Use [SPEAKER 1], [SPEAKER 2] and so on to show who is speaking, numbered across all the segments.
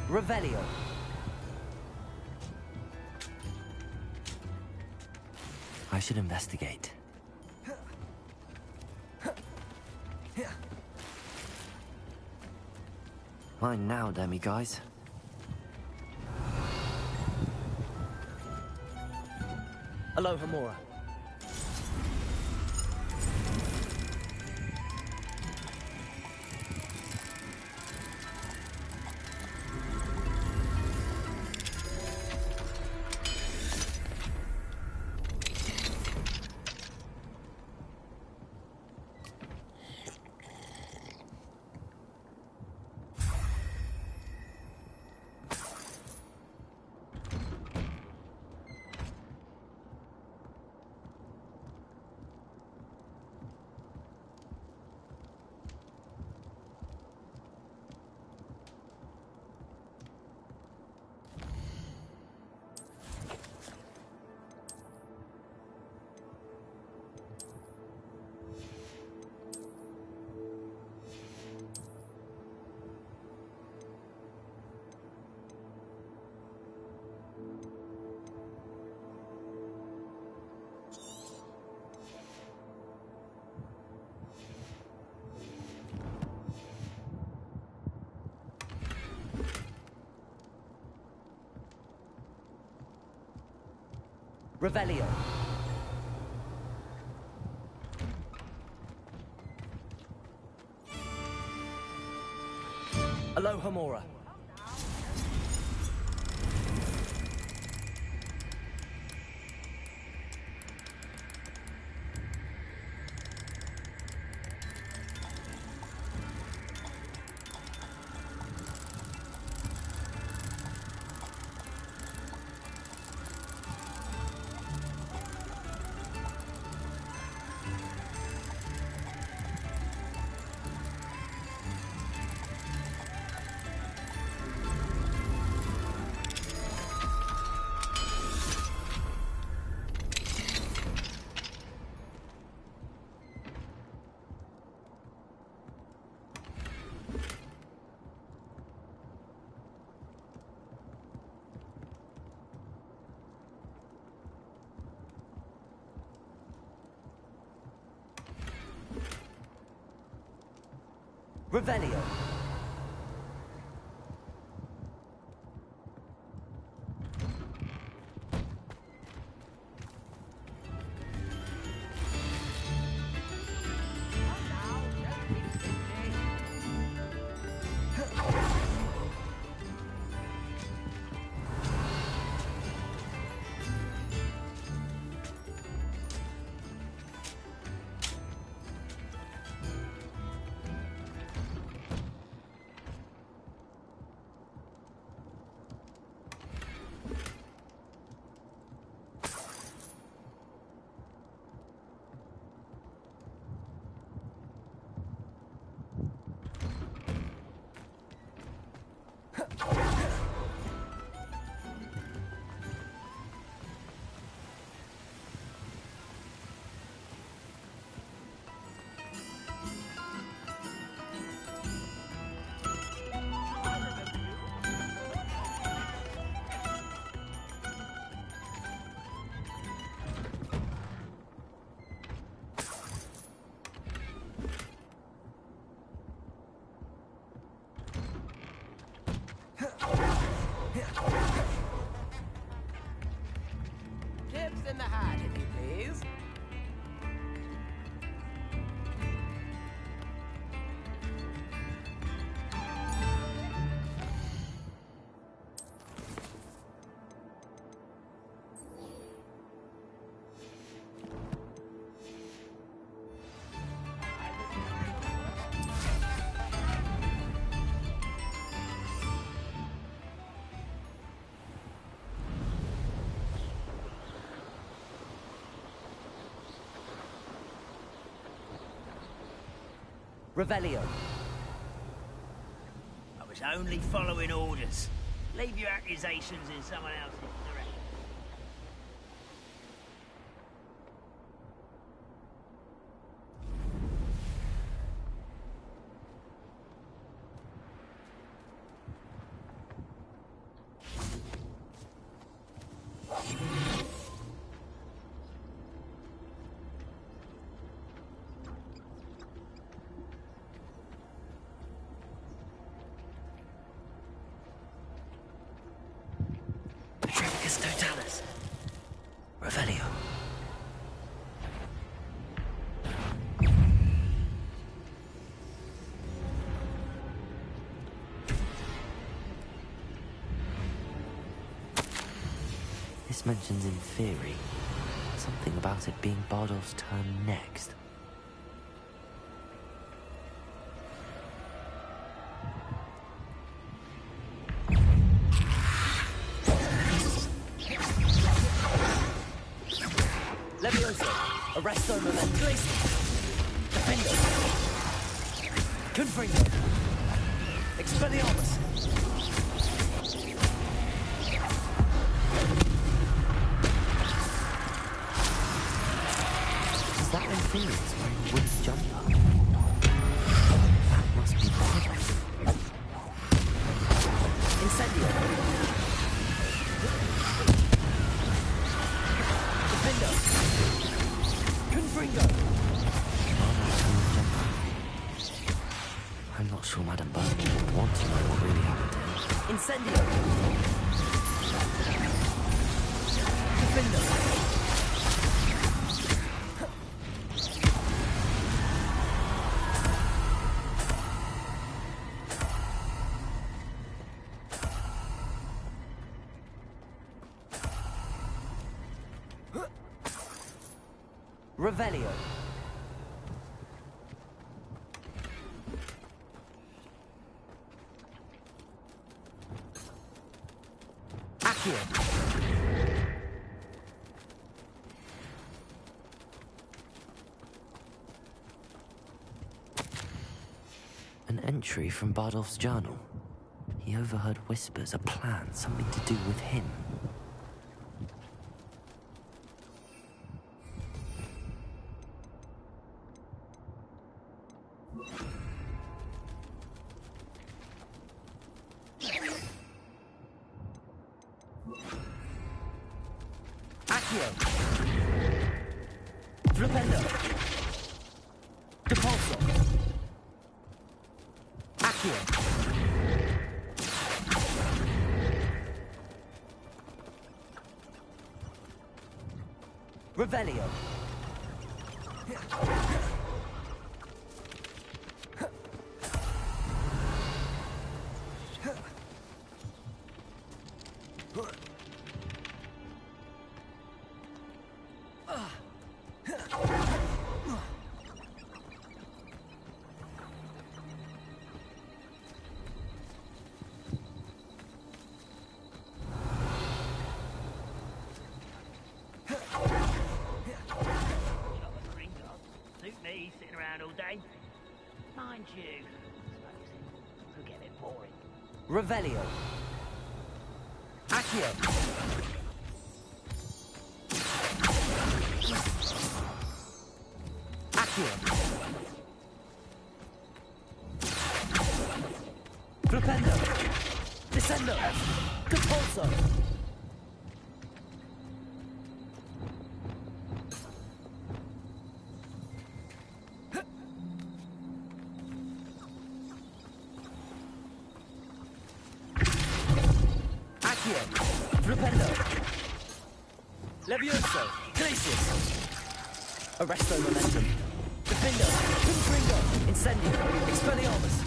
[SPEAKER 1] Revelio. I should investigate. Mine now, demi-guys. Aloha Mora. Revelio. Aloha Mora. Revelio.
[SPEAKER 2] Tips in the hat, if you please.
[SPEAKER 1] Revelio.
[SPEAKER 3] I was only following orders. Leave your accusations in someone else's direction.
[SPEAKER 1] Revelio. This mentions in theory something about it being Bardolph's turn next. Levioso, Arresto Momentum, Defendo, Confringo, Expelliarmus. Is that Inferior's wearing a wooden jumper? That must be Bardolph. Incendio. Defendo. Confringo. I'm not sure Madame Bardolph would want to know what really happened to him. Incendio. Defendo. Revelio. Accio. An entry from Bardolph's journal. He overheard whispers, a plan, something to do with him. Accio. Flipendo. Depulso. Accio. Revelio.
[SPEAKER 3] Sitting around all day. Mind you, could get a bit boring.
[SPEAKER 1] Revelio. Accio. Accio. Flipendo. Descendo. Depulso. Flipendo. Levioso. Glacius. Arresto Momentum. Defendo. Confringo. Incendio. Expelliarmus.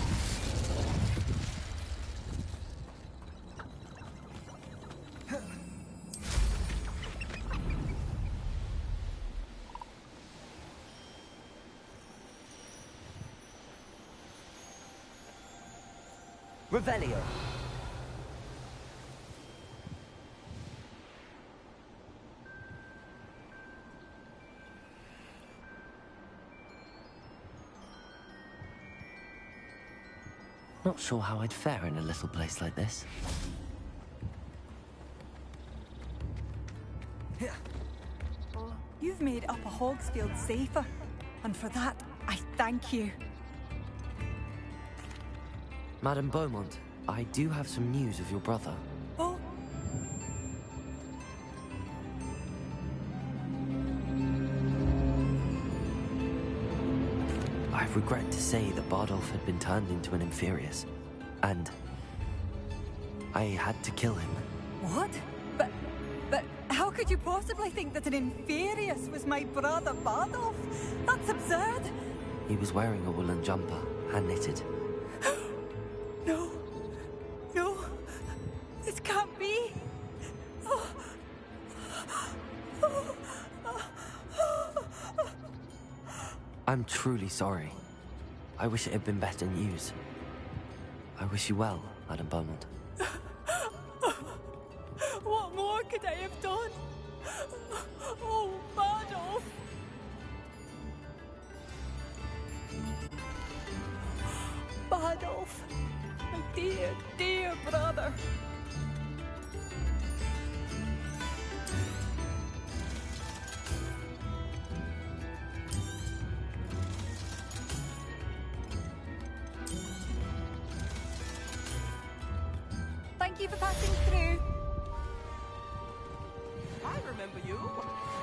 [SPEAKER 1] Revelio. Not sure how I'd fare in a little place like this.
[SPEAKER 4] You've made Upper Hogsfield safer, and for that, I thank you.
[SPEAKER 1] Madame Beaumont, I do have some news of your brother.
[SPEAKER 4] Oh,
[SPEAKER 1] I regret to say that Bardolph had been turned into an Inferius, and I had to kill him.
[SPEAKER 4] what? But how could could you possibly think that an Inferius was my brother Bardolph? That's absurd.
[SPEAKER 1] He was wearing a woolen jumper, hand-knitted.
[SPEAKER 4] No. No. This can't be.
[SPEAKER 1] I'm truly sorry. I wish it had been better news. I wish you well, Madam Beaumont.
[SPEAKER 4] What more could I have done? Oh, Bardolph. Bardolph, my dear, dear brother. Thank you for passing through.
[SPEAKER 2] I remember you.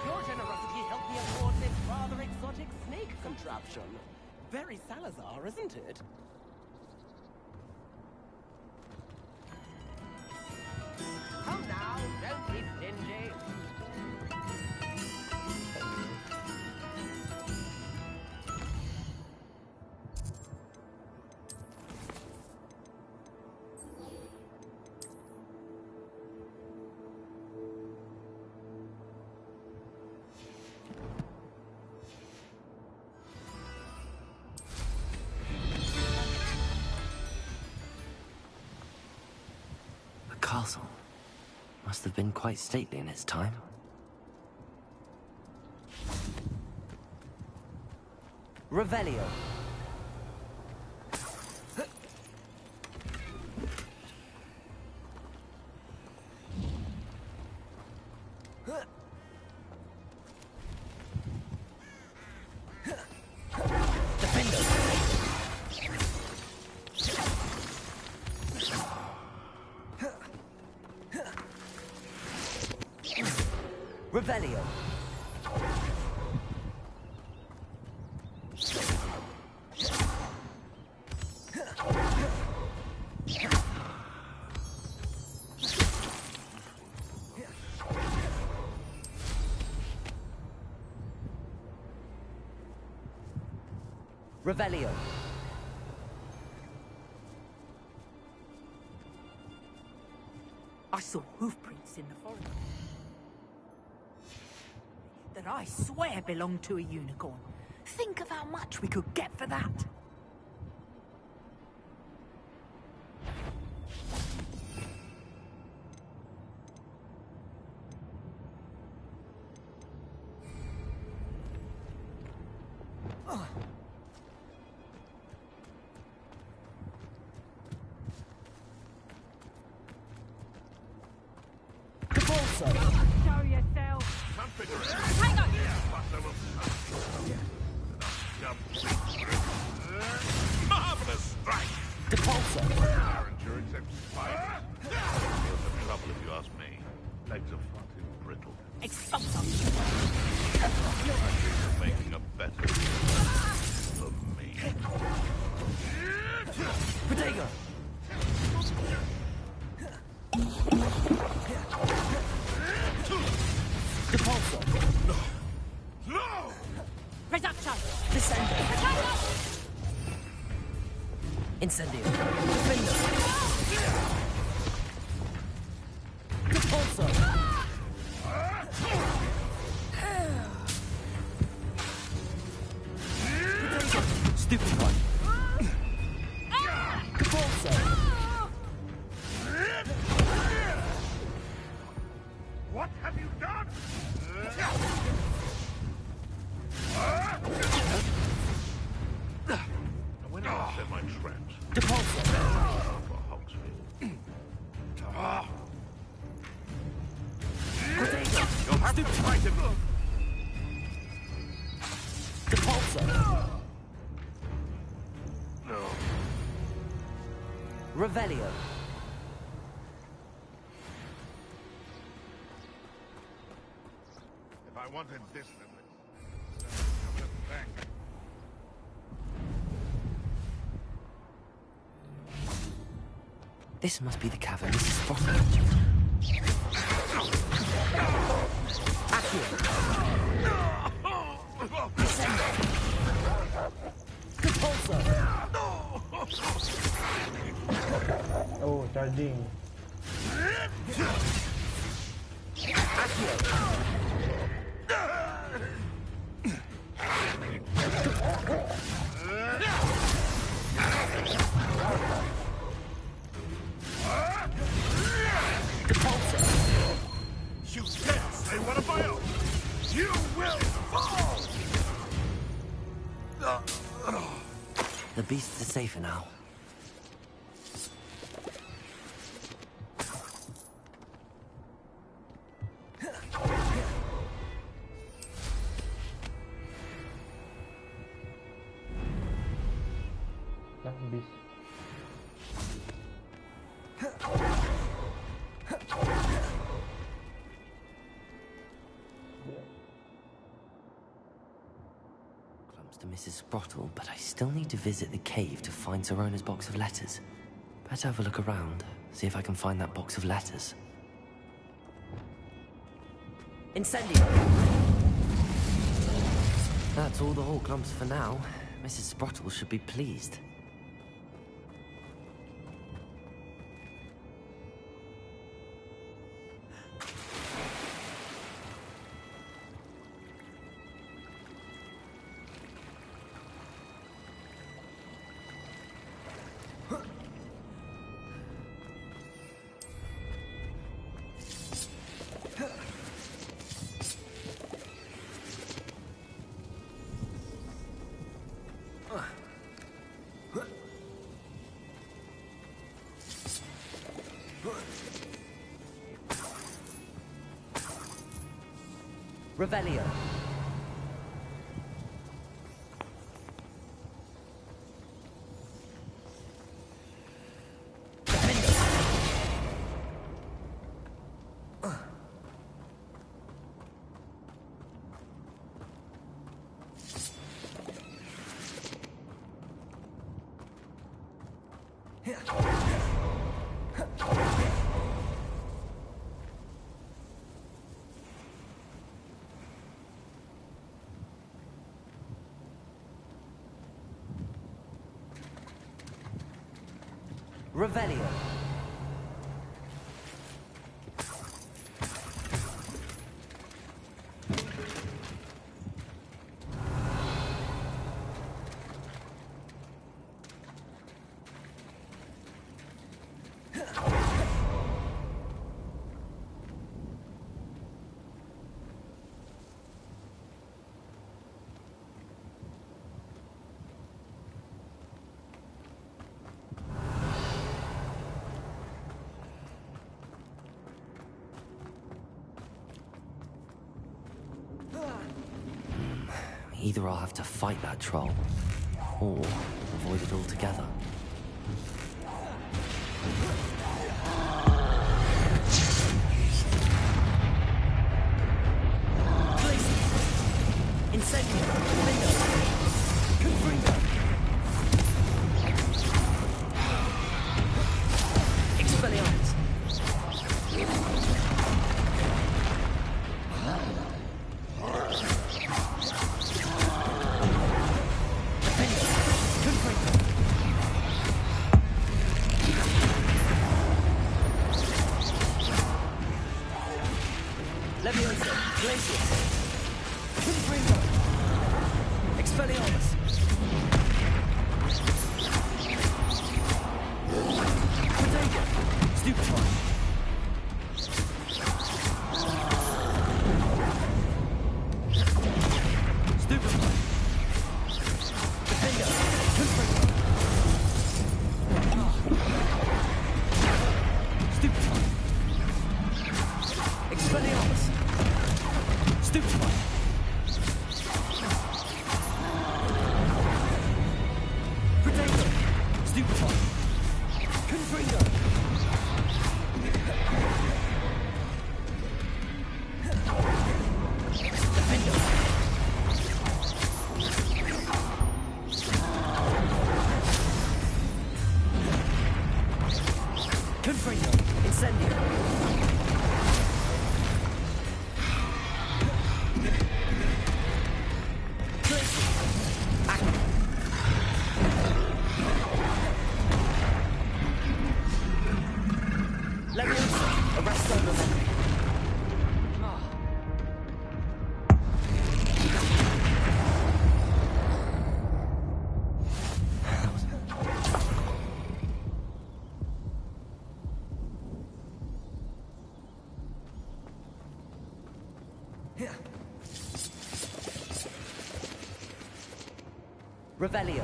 [SPEAKER 2] Your generosity helped me afford this rather exotic snake contraption. Very Salazar, isn't it? Come now, don't be stingy.
[SPEAKER 1] Castle must have been quite stately in its time.
[SPEAKER 2] Revelio. Revelio. Revelio.
[SPEAKER 3] I saw hoofprints in the forest that I swear belonged to a unicorn. Think of how much we could get for that. Show yourself.
[SPEAKER 4] Hang on!
[SPEAKER 5] Marvelous strike!
[SPEAKER 2] Depulso.
[SPEAKER 5] Aren't you except spider? Here's the trouble if you ask me. Legs are far too brittle.
[SPEAKER 3] Expulso.
[SPEAKER 5] I think you're making a better deal for me.
[SPEAKER 2] Bodega. Depulso.
[SPEAKER 5] No!
[SPEAKER 3] Reduction.
[SPEAKER 2] Descendo. Incendio. Defender. Depulso. Stupid one. Depulso.
[SPEAKER 5] What have you done? When I set my traps,
[SPEAKER 2] Depulso.
[SPEAKER 5] for Hogsfield.
[SPEAKER 2] Bodega.
[SPEAKER 5] You'll have to fight him.
[SPEAKER 2] Depulso.
[SPEAKER 5] No.
[SPEAKER 2] Revelio.
[SPEAKER 5] If I wanted this limit, come at the bank.
[SPEAKER 1] This must be the cavern Mrs. Frost mentioned.
[SPEAKER 6] Oh, charging.
[SPEAKER 5] You dare say one of my own! You will fall!
[SPEAKER 1] The beasts are safer now.
[SPEAKER 6] Beast.
[SPEAKER 1] Clumps to Mrs. Sprottle, but I still need to visit the cave to find Zerona's box of letters. Better have a look around, see if I can find that box of letters.
[SPEAKER 2] Incendio!
[SPEAKER 1] That's all the whole clumps for now. Mrs. Sprottle should be pleased.
[SPEAKER 2] Revelio. Revelio.
[SPEAKER 1] Either I'll have to fight that troll, or avoid it altogether.
[SPEAKER 2] Incendio. Window. Confringo. Expelliarmus. Leviosa, Glacius, Confringo, Expelliarmus, Protego, Stupefy, Stupefy, Defender, Confringo, Stupefy, Expelliarmus, Stupefy. Protego. Stupefy. Confringo. Defender. Confringo. Incendio. Revelio.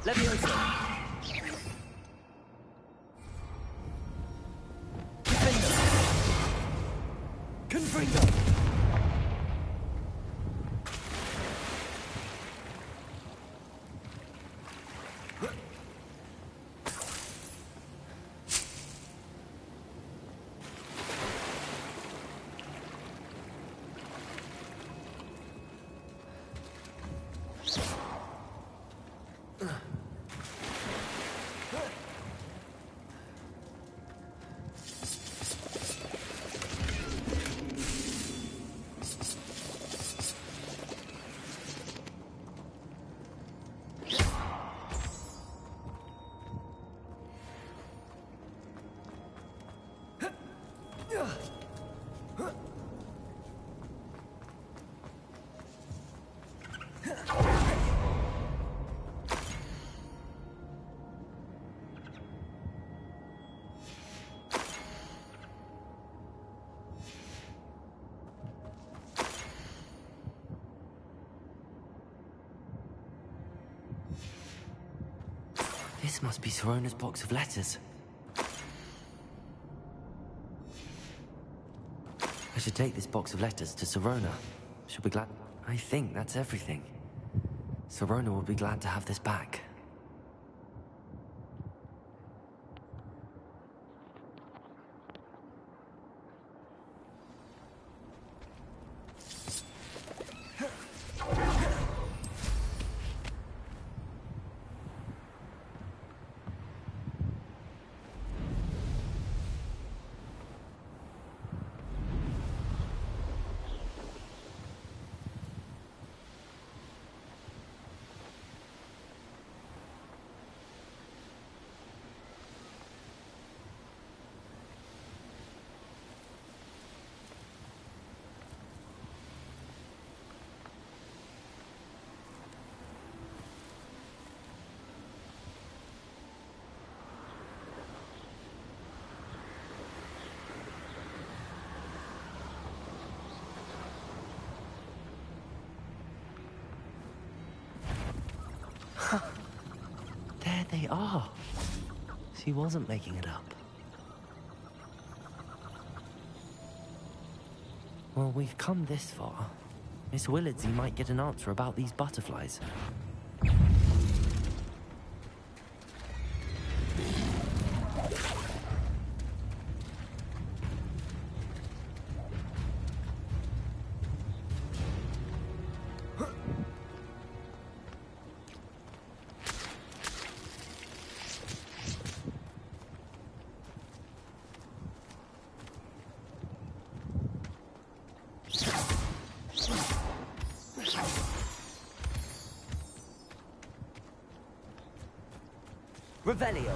[SPEAKER 2] Levioso. Confringo. Confringo.
[SPEAKER 1] This must be Sirona's box of letters. I should take this box of letters to Sirona. She'll be glad. I think that's everything. Sirona will be glad to have this back. There they are. She wasn't making it up. Well, we've come this far. Miss Willardsey might get an answer about these butterflies.
[SPEAKER 2] Revelio.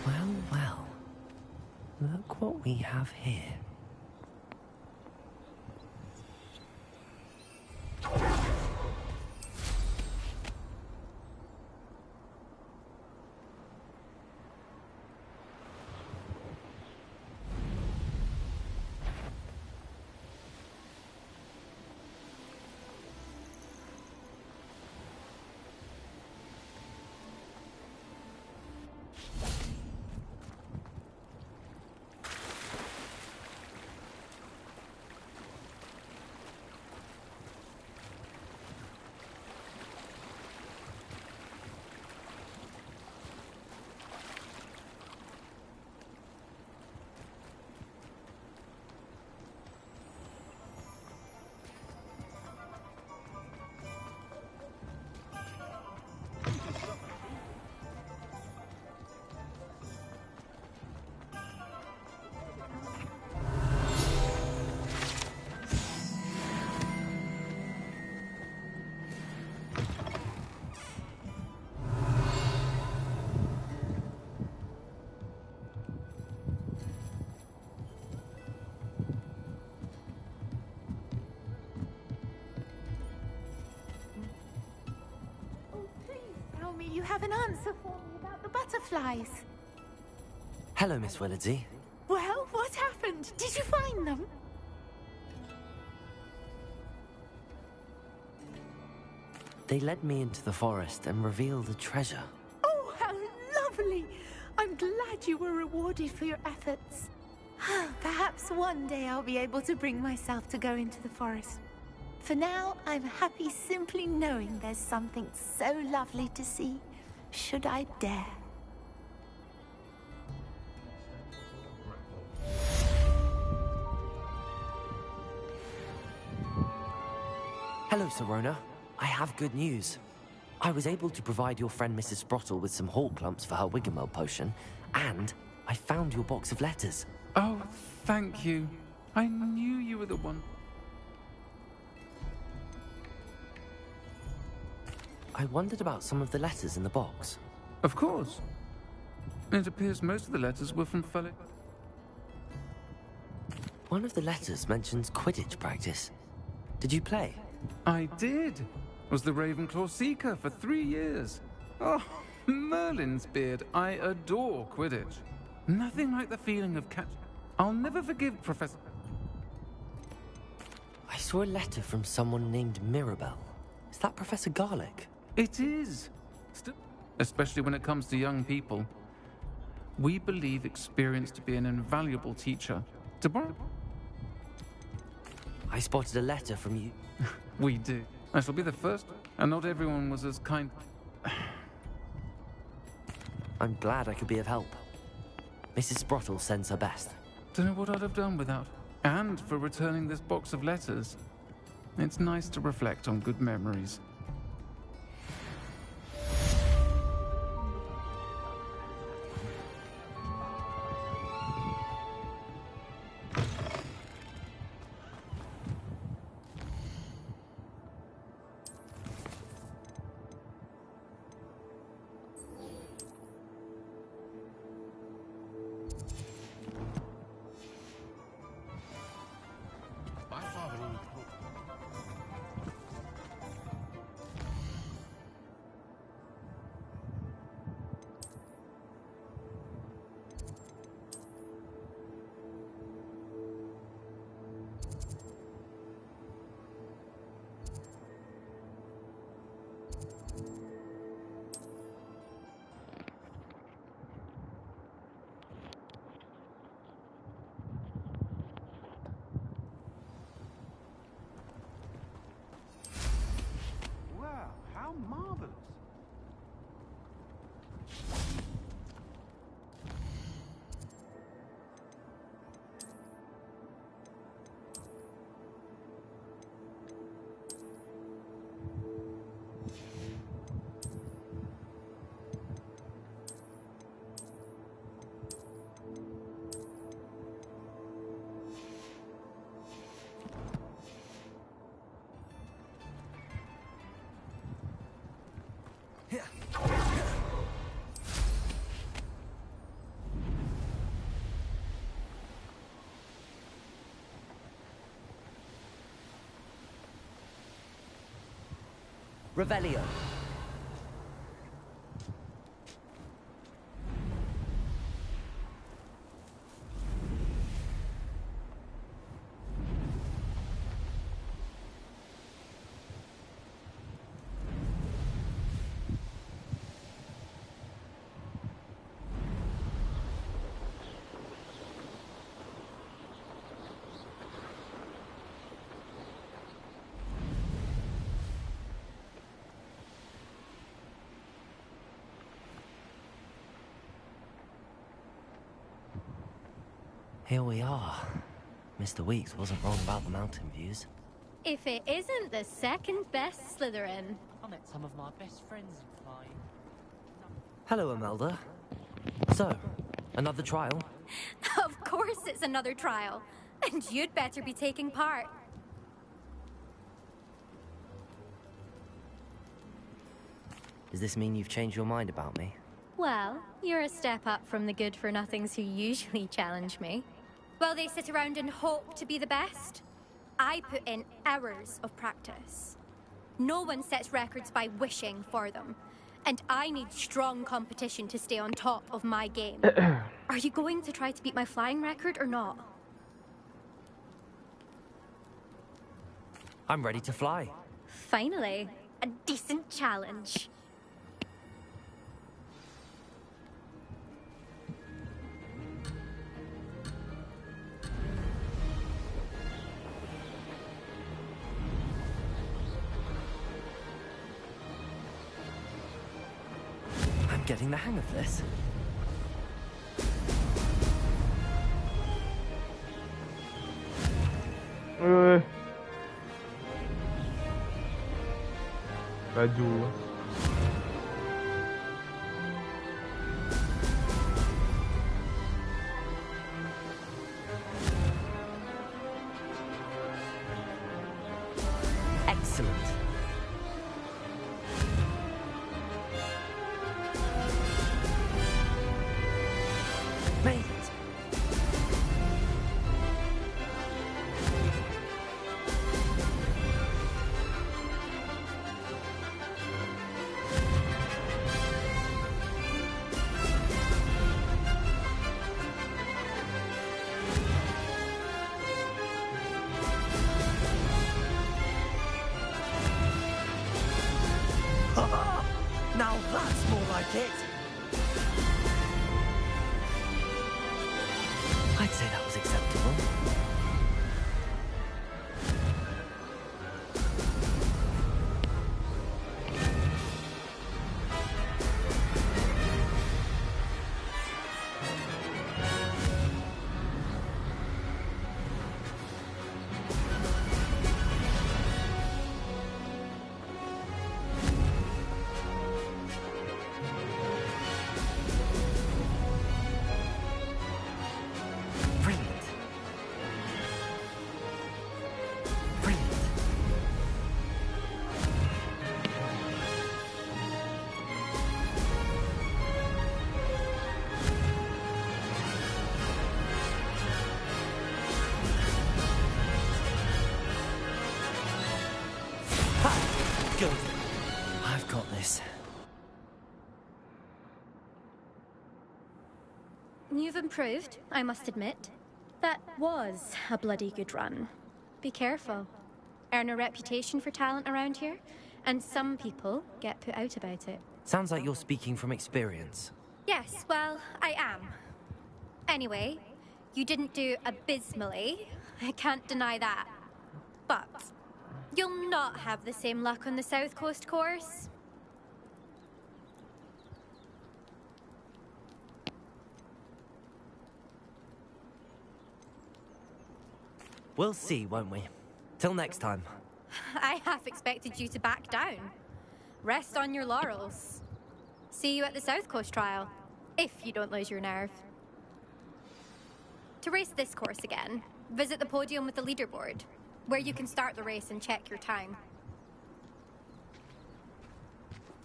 [SPEAKER 1] Well, well. Look what we have here.
[SPEAKER 7] you have an answer for me about the butterflies.
[SPEAKER 1] Hello, Miss Willardsey.
[SPEAKER 7] Well, what happened? Did you find them?
[SPEAKER 1] They led me into the forest and revealed a treasure.
[SPEAKER 7] Oh, how lovely! I'm glad you were rewarded for your efforts. Perhaps one day I'll be able to bring myself to go into the forest. For now, I'm happy simply knowing there's something so lovely to see, should I dare.
[SPEAKER 1] Hello, Sirona. I have good news. I was able to provide your friend Mrs. Sprottle with some hawk clumps for her Wiggenweld potion, and I found your box of letters.
[SPEAKER 8] Oh, thank you. I knew you were the one.
[SPEAKER 1] I wondered about some of the letters in the box.
[SPEAKER 8] Of course. It appears most of the letters were from fellow...
[SPEAKER 1] One of the letters mentions Quidditch practice. Did you play?
[SPEAKER 8] I did. Was the Ravenclaw Seeker for 3 years. Oh, Merlin's beard. I adore Quidditch. Nothing like the feeling of catch... I'll never forgive Professor...
[SPEAKER 1] I saw a letter from someone named Mirabelle. Is that Professor Garlick?
[SPEAKER 8] It is. Especially when it comes to young people. We believe experience to be an invaluable teacher. To borrow...
[SPEAKER 1] I spotted a letter from you.
[SPEAKER 8] We do. I shall be the first, and not everyone was as kind...
[SPEAKER 1] I'm glad I could be of help. Mrs. Sprottle sends her best.
[SPEAKER 8] Don't know what I'd have done without. And for returning this box of letters. It's nice to reflect on good memories.
[SPEAKER 2] How marvelous!
[SPEAKER 1] Revelio. Here we are. Mr. Weeks wasn't wrong about the mountain views.
[SPEAKER 9] If it isn't the second best Slytherin.
[SPEAKER 2] I met some of my best friends in flying.
[SPEAKER 1] Hello, Imelda. So, another trial?
[SPEAKER 9] Of course it's another trial. And you'd better be taking part.
[SPEAKER 1] Does this mean you've changed your mind about me?
[SPEAKER 9] Well, you're a step up from the good-for-nothings who usually challenge me. While they sit around and hope to be the best, I put in hours of practice. No one sets records by wishing for them. And I need strong competition to stay on top of my game. Are you going to try to beat my flying record or not?
[SPEAKER 1] I'm ready to fly.
[SPEAKER 9] Finally, a decent challenge.
[SPEAKER 1] I'm getting the hang of this.
[SPEAKER 10] Aduh.
[SPEAKER 1] Excellent. Made it. Now that's more like it. I'd say that was acceptable. Brilliant. Brilliant. Ha! Good. I've got this.
[SPEAKER 9] You've improved, I must admit. That was a bloody good run. Be careful. Earn a reputation for talent around here, and some people get put out about it.
[SPEAKER 1] Sounds like you're speaking from experience.
[SPEAKER 9] Yes, well, I am. Anyway, you didn't do abysmally. I can't deny that. But you'll not have the same luck on the South Coast course.
[SPEAKER 1] We'll see, won't we? Till next time.
[SPEAKER 9] I half expected you to back down. Rest on your laurels. See you at the South Coast trial, if you don't lose your nerve. To race this course again, visit the podium with the leaderboard, where you can start the race and check your time.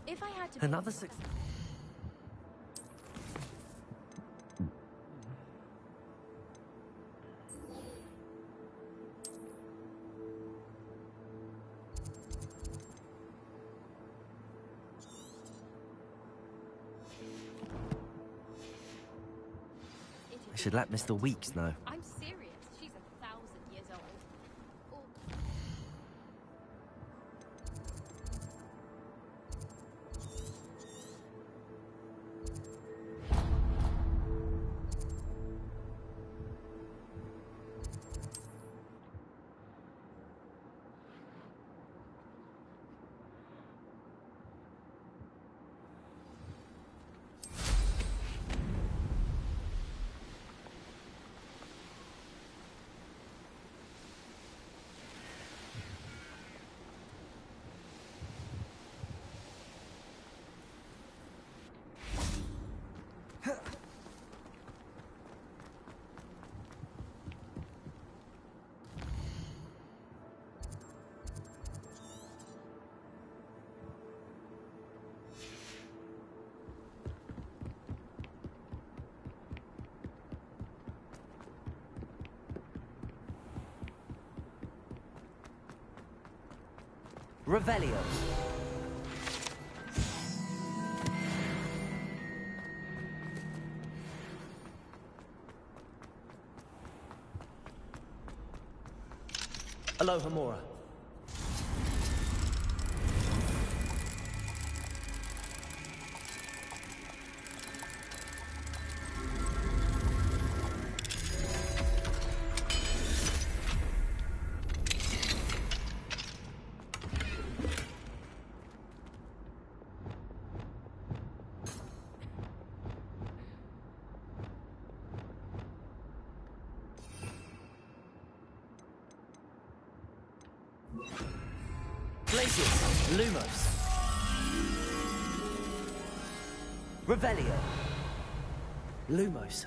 [SPEAKER 9] If I had to...
[SPEAKER 1] Another success. I should let Mr. Weeks know.
[SPEAKER 11] I'm serious. She's 1,000 years old. Revelio.
[SPEAKER 1] Aloha Mora. Glacius, Lumos. Revelio. Lumos.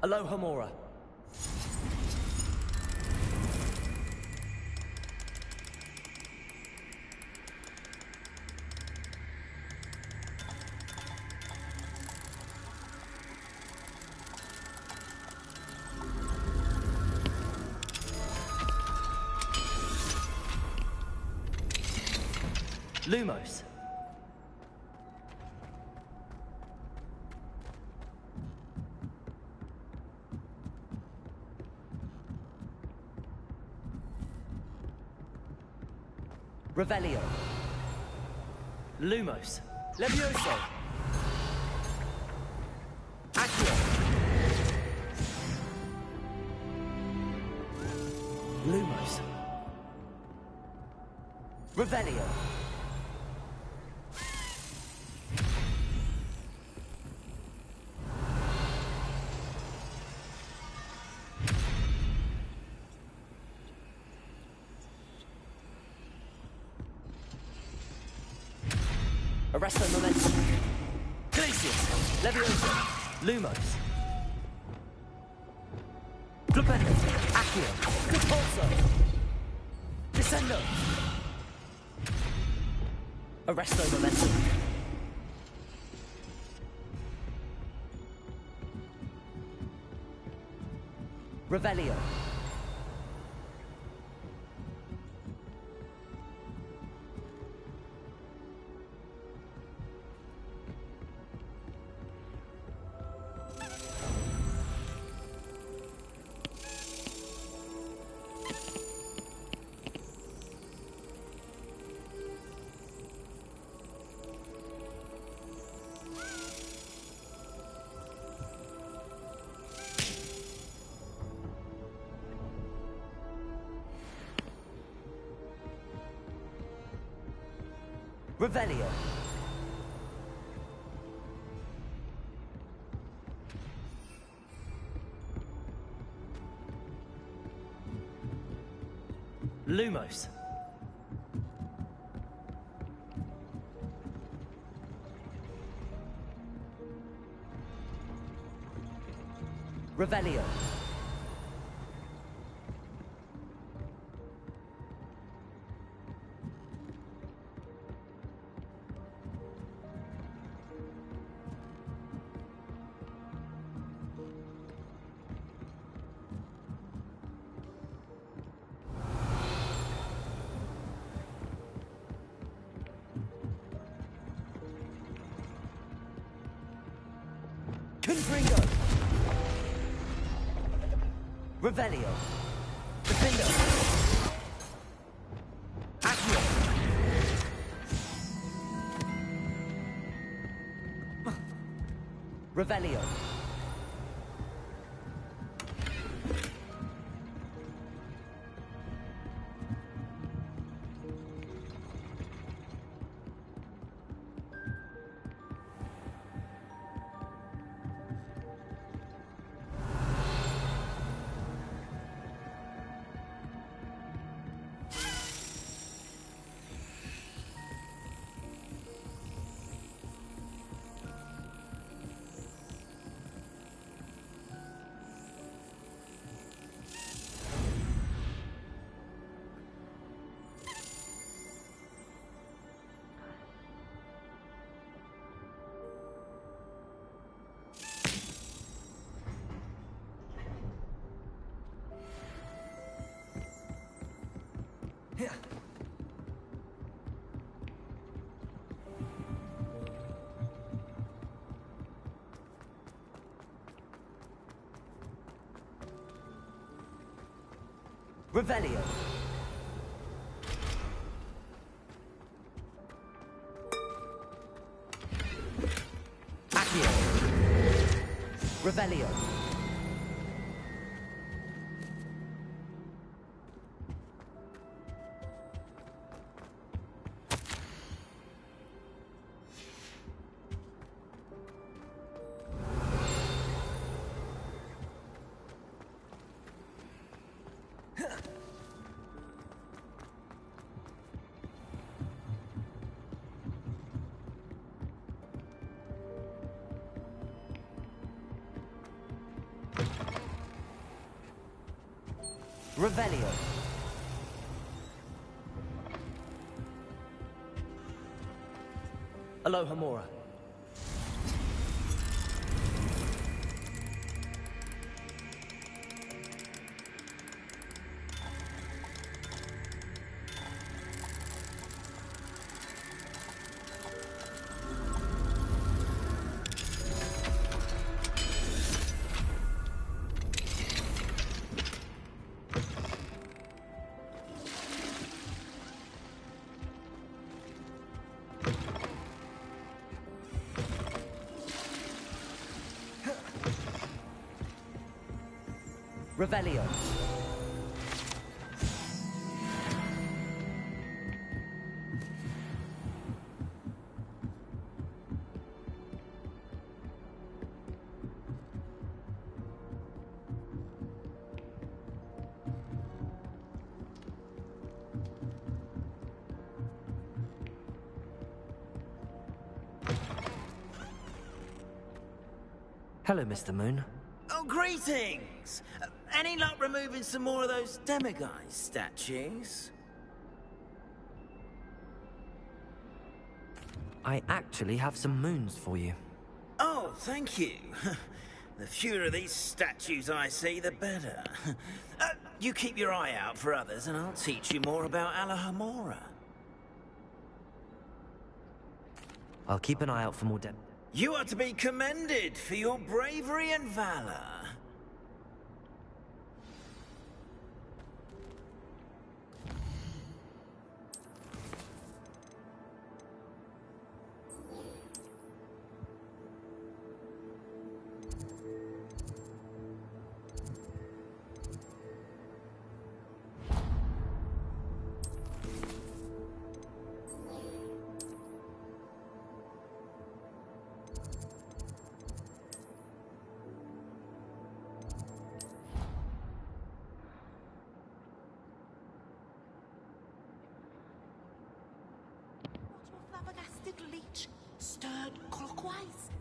[SPEAKER 1] Aloha Mora. Lumos. Revelio. Lumos. Levioso. Accio. Lumos. Revelio. Arresto Momentum. Glacius. Levioso. Lumos. Flipendo. Accio. Repulso. Descendo. Arresto Momentum. Revelio. Revelio. Lumos. Revelio. Confringo. Revelio. Defendo. Accio. Revelio. Revelio. Accio. Revelio. Revelio. Alohomora. Revelio. Hello, Mr. Moon.
[SPEAKER 12] Oh, greetings! Any luck removing some more of those demiguise statues?
[SPEAKER 1] I actually have some moons for you.
[SPEAKER 12] Oh, thank you. The fewer of these statues I see, the better. You keep your eye out for others, and I'll teach you more about Alohomora.
[SPEAKER 1] I'll keep an eye out for more
[SPEAKER 12] You are to be commended for your bravery and valor.
[SPEAKER 2] Flabbergasted leech, stirred clockwise.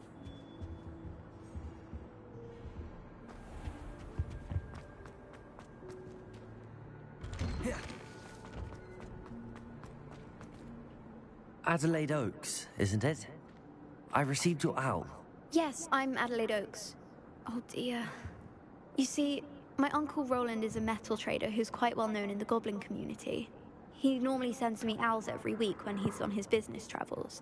[SPEAKER 1] Adelaide Oaks, isn't it? I received your owl.
[SPEAKER 13] Yes, I'm Adelaide Oaks. Oh dear. You see, my uncle Roland is a metal trader who's quite well known in the goblin community. He normally sends me owls every week when he's on his business travels.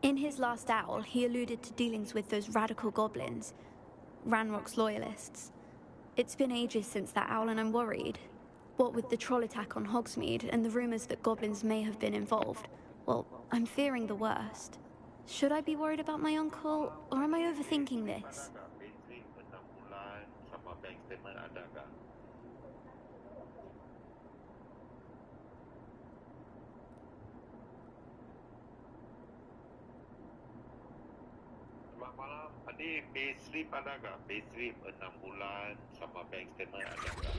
[SPEAKER 13] In his last owl, he alluded to dealings with those radical goblins, Ranrock's loyalists. It's been ages since that owl and I'm worried. What with the troll attack on Hogsmeade and the rumors that goblins may have been involved, well, I'm fearing the worst. Should I be worried about my uncle, or am I overthinking this?
[SPEAKER 5] Tadi payslip ada nggak? Payslip 6 bulan sama bank statement ada nggak?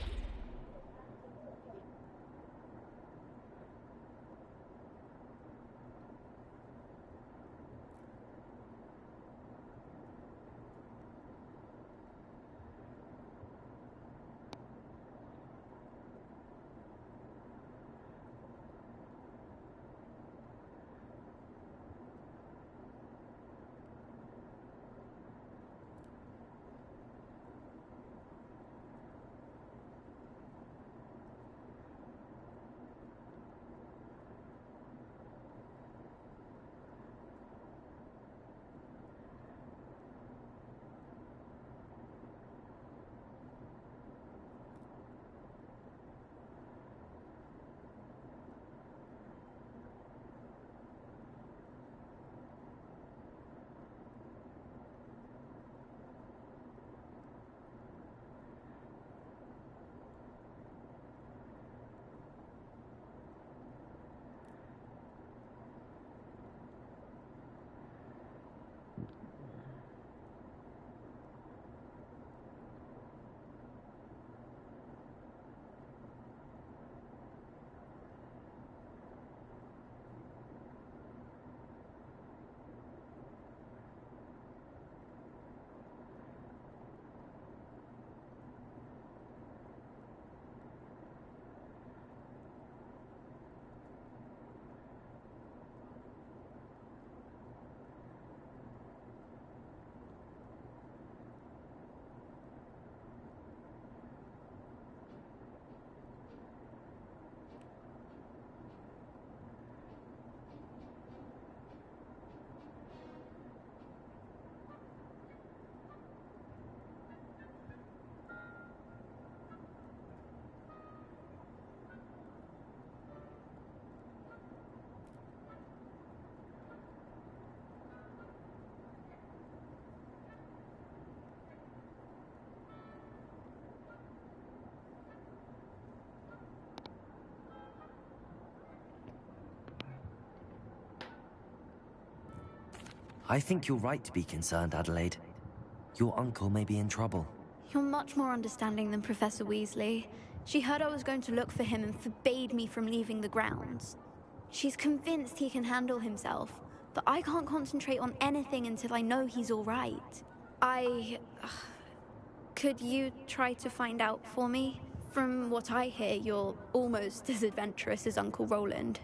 [SPEAKER 1] I think you're right to be concerned, Adelaide. Your uncle may be in trouble.
[SPEAKER 13] You're much more understanding than Professor Weasley. She heard I was going to look for him and forbade me from leaving the grounds. She's convinced he can handle himself, but I can't concentrate on anything until I know he's all right. Could you try to find out for me? From what I hear, you're almost as adventurous as Uncle Roland.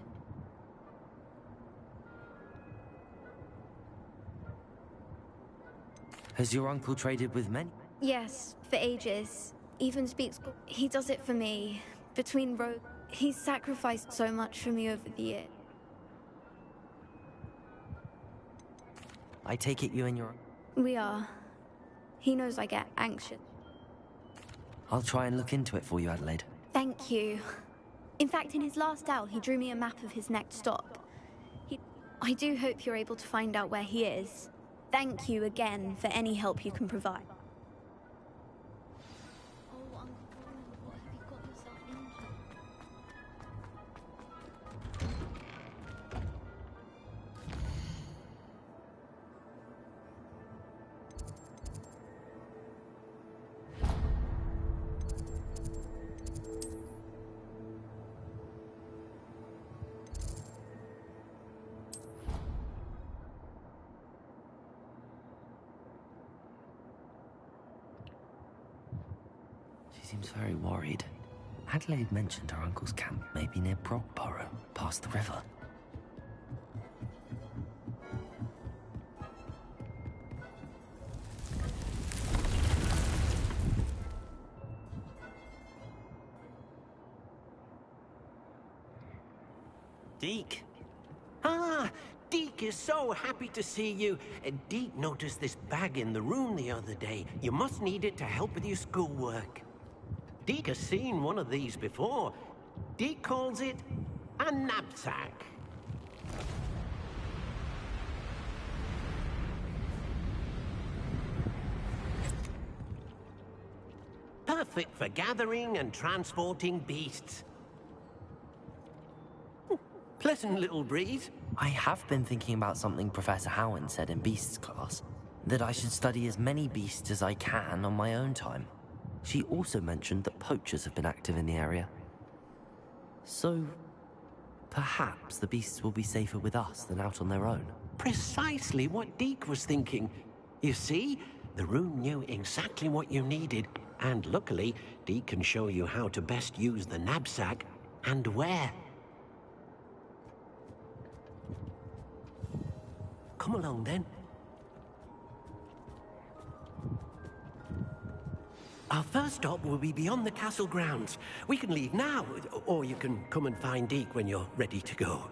[SPEAKER 1] Has your uncle traded with many?
[SPEAKER 13] Yes, for ages. Even speaks... He does it for me. Between he's sacrificed so much for me over the year.
[SPEAKER 1] I take it you and your...
[SPEAKER 13] We are. He knows I get anxious.
[SPEAKER 1] I'll try and look into it for you, Adelaide.
[SPEAKER 13] Thank you. In fact, in his last owl, he drew me a map of his next stop. I do hope you're able to find out where he is. Thank you again for any help you can provide. Oh, Uncle Roland, what have you got yourself into?
[SPEAKER 1] She seems very worried. Adelaide mentioned her uncle's camp may be near Brogborough, past the river.
[SPEAKER 2] Deke. Ah, Deke is so happy to see you. Deke noticed this bag in the room the other day. You must need it to help with your schoolwork. Deke has seen one of these before. Deke calls it a knapsack. Perfect for gathering and transporting beasts. Pleasant little breeze.
[SPEAKER 1] I have been thinking about something Professor Howard said in Beasts class, that I should study as many beasts as I can on my own time. She also mentioned that poachers have been active in the area. So, perhaps the beasts will be safer with us than out on their own.
[SPEAKER 2] Precisely what Deke was thinking. You see, the room knew exactly what you needed, and luckily, Deke can show you how to best use the knapsack and where. Come along, then. Our first stop will be beyond the castle grounds. We can leave now, or you can come and find Deke when you're ready to go.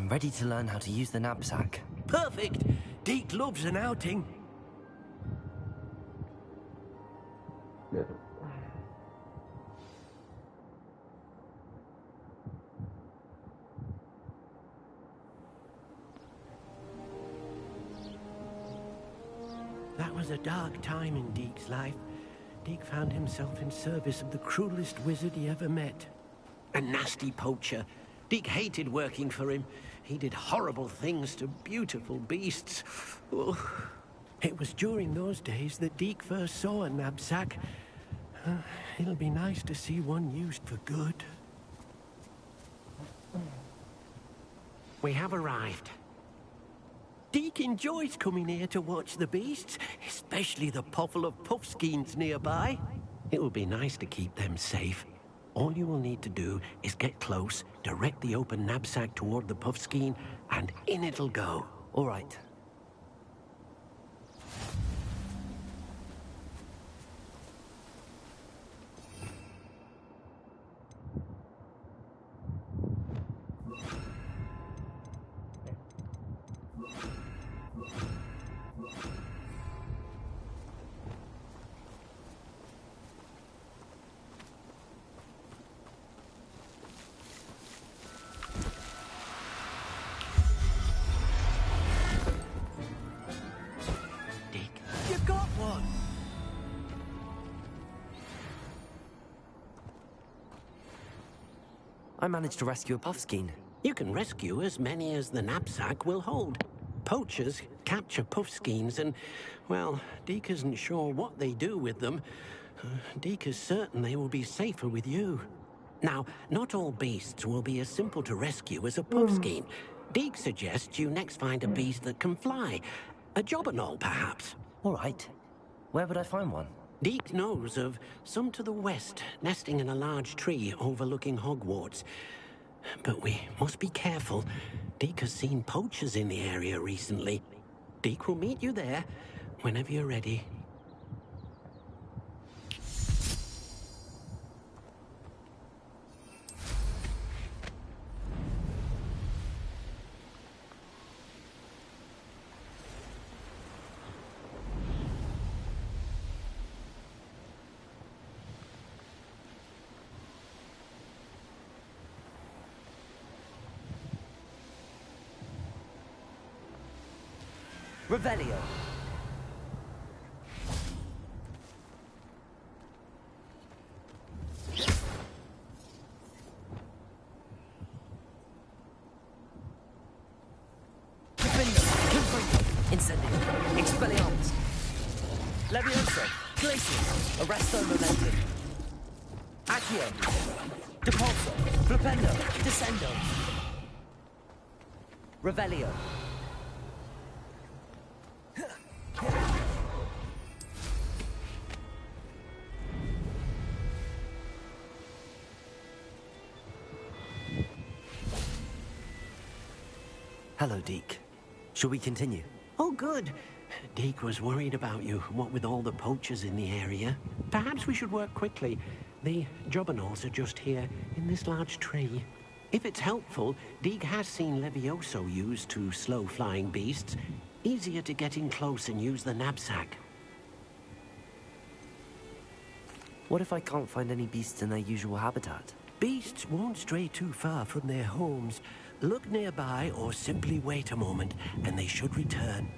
[SPEAKER 1] I'm ready to learn how to use the knapsack.
[SPEAKER 2] Perfect! Deke loves an outing. That was a dark time in Deke's life. Deke found himself in service of the cruelest wizard he ever met. A nasty poacher. Deke hated working for him. He did horrible things to beautiful beasts. Oh. It was during those days that Deke first saw a knapsack. It'll be nice to see one used for good. We have arrived. Deke enjoys coming here to watch the beasts, especially the potful of puffskeins nearby. It will be nice to keep them safe. All you will need to do is get close, direct the open knapsack toward the puffskein, and in it'll go.
[SPEAKER 1] All right.
[SPEAKER 2] You got one!
[SPEAKER 1] I managed to rescue a puffskein.
[SPEAKER 2] You can rescue as many as the knapsack will hold. Poachers capture puffskeins and, well, Deke isn't sure what they do with them. Deke is certain they will be safer with you. Now, not all beasts will be as simple to rescue as a puffskein. Deke suggests you next find a beast that can fly. A jobberknoll, perhaps.
[SPEAKER 1] All right. Where would I find one?
[SPEAKER 2] Deke knows of some to the west, nesting in a large tree overlooking Hogwarts. But we must be careful. Deke has seen poachers in the area recently. Deke will meet you there whenever you're ready.
[SPEAKER 1] Revelio. Incendio. Expelliarmus. Levioso. Glacius. Arresto Momentum. Accio. Depulso. Flipendo. Descendo. Revelio. Hello, Deke. Shall we continue?
[SPEAKER 2] Oh, good. Deke was worried about you, what with all the poachers in the area. Perhaps we should work quickly. The jobberknolls are just here, in this large tree. If it's helpful, Deke has seen Levioso used to slow flying beasts. Easier to get in close and use the knapsack.
[SPEAKER 1] What if I can't find any beasts in their usual habitat?
[SPEAKER 2] Beasts won't stray too far from their homes. Look nearby or simply wait a moment, and they should return.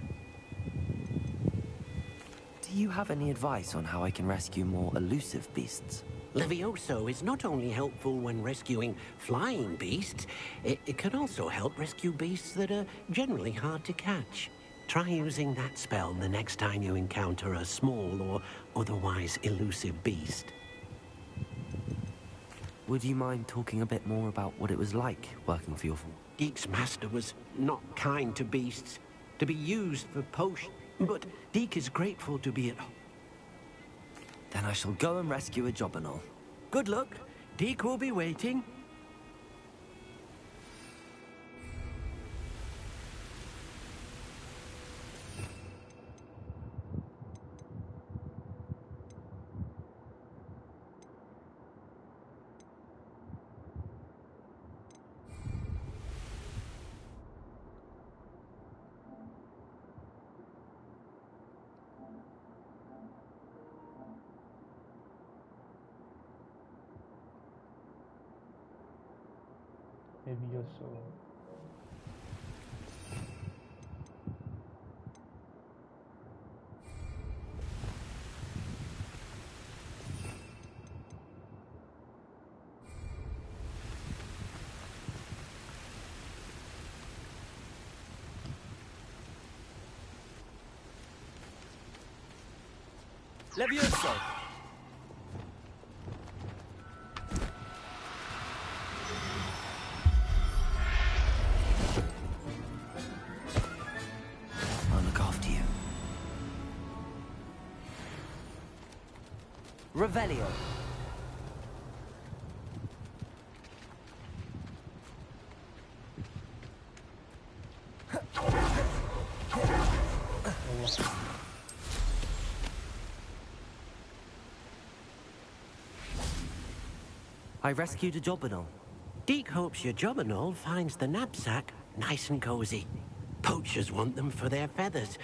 [SPEAKER 1] Do you have any advice on how I can rescue more elusive beasts?
[SPEAKER 2] Levioso is not only helpful when rescuing flying beasts, it can also help rescue beasts that are generally hard to catch. Try using that spell the next time you encounter a small or otherwise elusive beast.
[SPEAKER 1] Would you mind talking a bit more about what it was like working for your...
[SPEAKER 2] Deke's master was not kind to beasts, to be used for potion, but Deke is grateful to be at home.
[SPEAKER 1] Then I shall go and rescue a jobberknoll.
[SPEAKER 2] Good luck. Deke will be waiting.
[SPEAKER 6] Levioso.
[SPEAKER 2] Levioso!
[SPEAKER 1] I'll look after you. Revelio. I rescued a Jobberknoll.
[SPEAKER 2] Deke hopes your Jobberknoll finds the knapsack nice and cozy. Poachers want them for their feathers,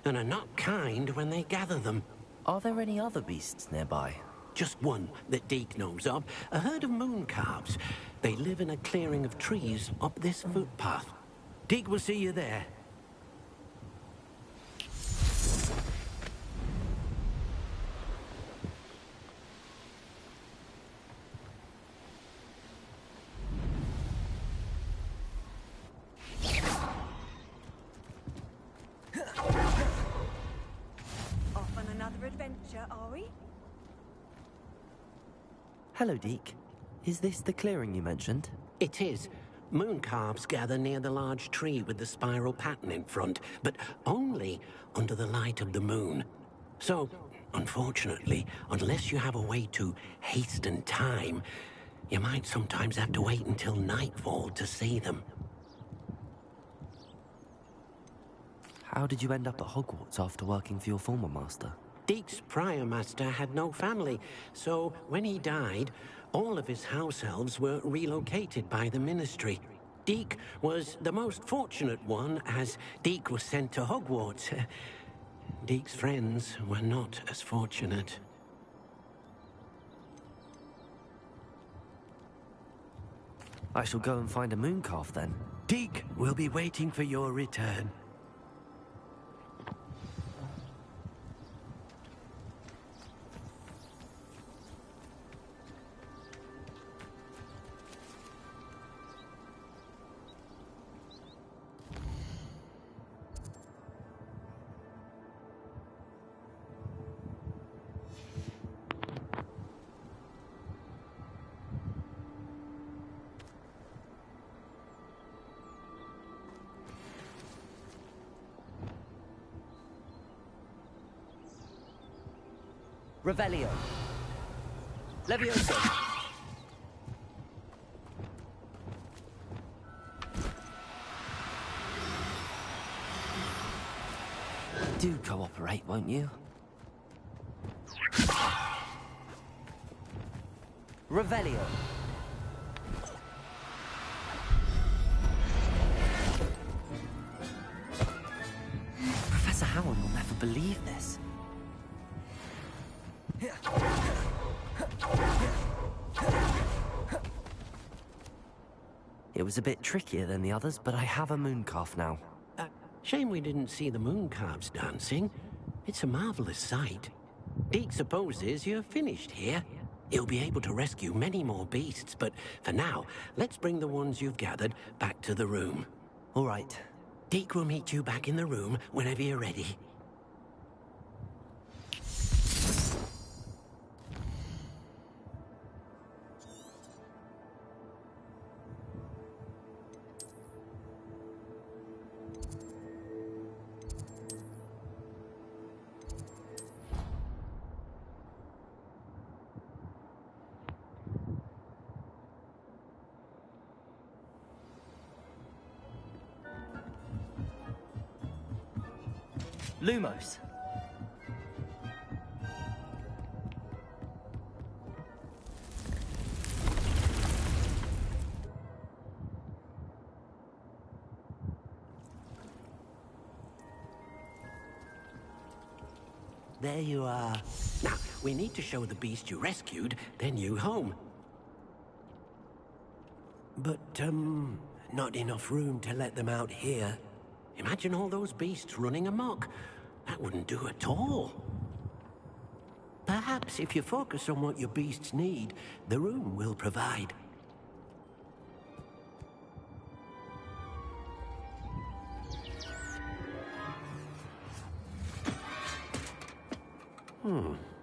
[SPEAKER 2] and are not kind when they gather them.
[SPEAKER 1] Are there any other beasts nearby?
[SPEAKER 2] Just one that Deke knows of, a herd of moon calves. They live in a clearing of trees up this footpath. Deke will see you there.
[SPEAKER 4] Off on another adventure, are we?
[SPEAKER 1] Hello, Deke. Is this the clearing you mentioned?
[SPEAKER 2] It is. Moon calves gather near the large tree with the spiral pattern in front, but only under the light of the moon. So, unfortunately, unless you have a way to hasten time, you might sometimes have to wait until nightfall to see them.
[SPEAKER 1] How did you end up at Hogwarts after working for your former master?
[SPEAKER 2] Deke's prior master had no family, so when he died, all of his house elves were relocated by the ministry. Deke was the most fortunate one, as Deke was sent to Hogwarts. Deke's friends were not as fortunate.
[SPEAKER 1] I shall go and find a mooncalf then.
[SPEAKER 2] Deke will be waiting for your return.
[SPEAKER 1] Revelio. Levioso. Do cooperate, won't you? Revelio. Professor Howard will never believe this. It was a bit trickier than the others, but I have a mooncalf now.
[SPEAKER 2] Shame we didn't see the moon calves dancing. It's a marvelous sight. Deke supposes you're finished here. He'll be able to rescue many more beasts, but for now, let's bring the ones you've gathered back to the room.
[SPEAKER 1] All right.
[SPEAKER 2] Deke will meet you back in the room whenever you're ready.
[SPEAKER 1] Lumos.
[SPEAKER 2] There you are. Now, we need to show the beast you rescued their new home. but, not enough room to let them out here. Imagine all those beasts running amok. That wouldn't do at all. Perhaps if you focus on what your beasts need, the room will provide.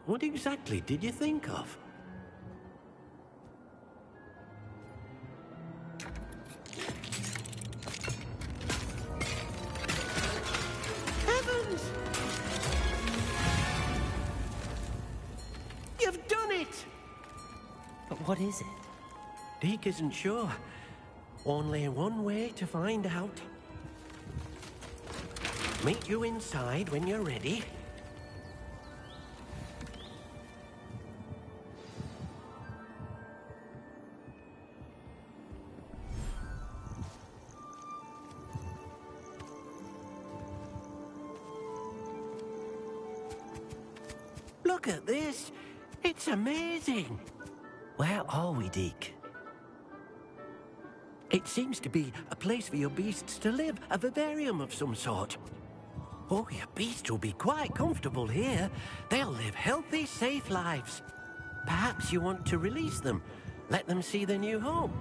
[SPEAKER 2] What exactly did you think of? Heavens! You've done it!
[SPEAKER 1] But what is it?
[SPEAKER 2] Deke isn't sure. Only one way to find out. Meet you inside when you're ready. Look at this. It's amazing.
[SPEAKER 1] Where are we, Deke?
[SPEAKER 2] It seems to be a place for your beasts to live, a vivarium of some sort. Oh, your beasts will be quite comfortable here. They'll live healthy, safe lives. Perhaps you want to release them, let them see their new home.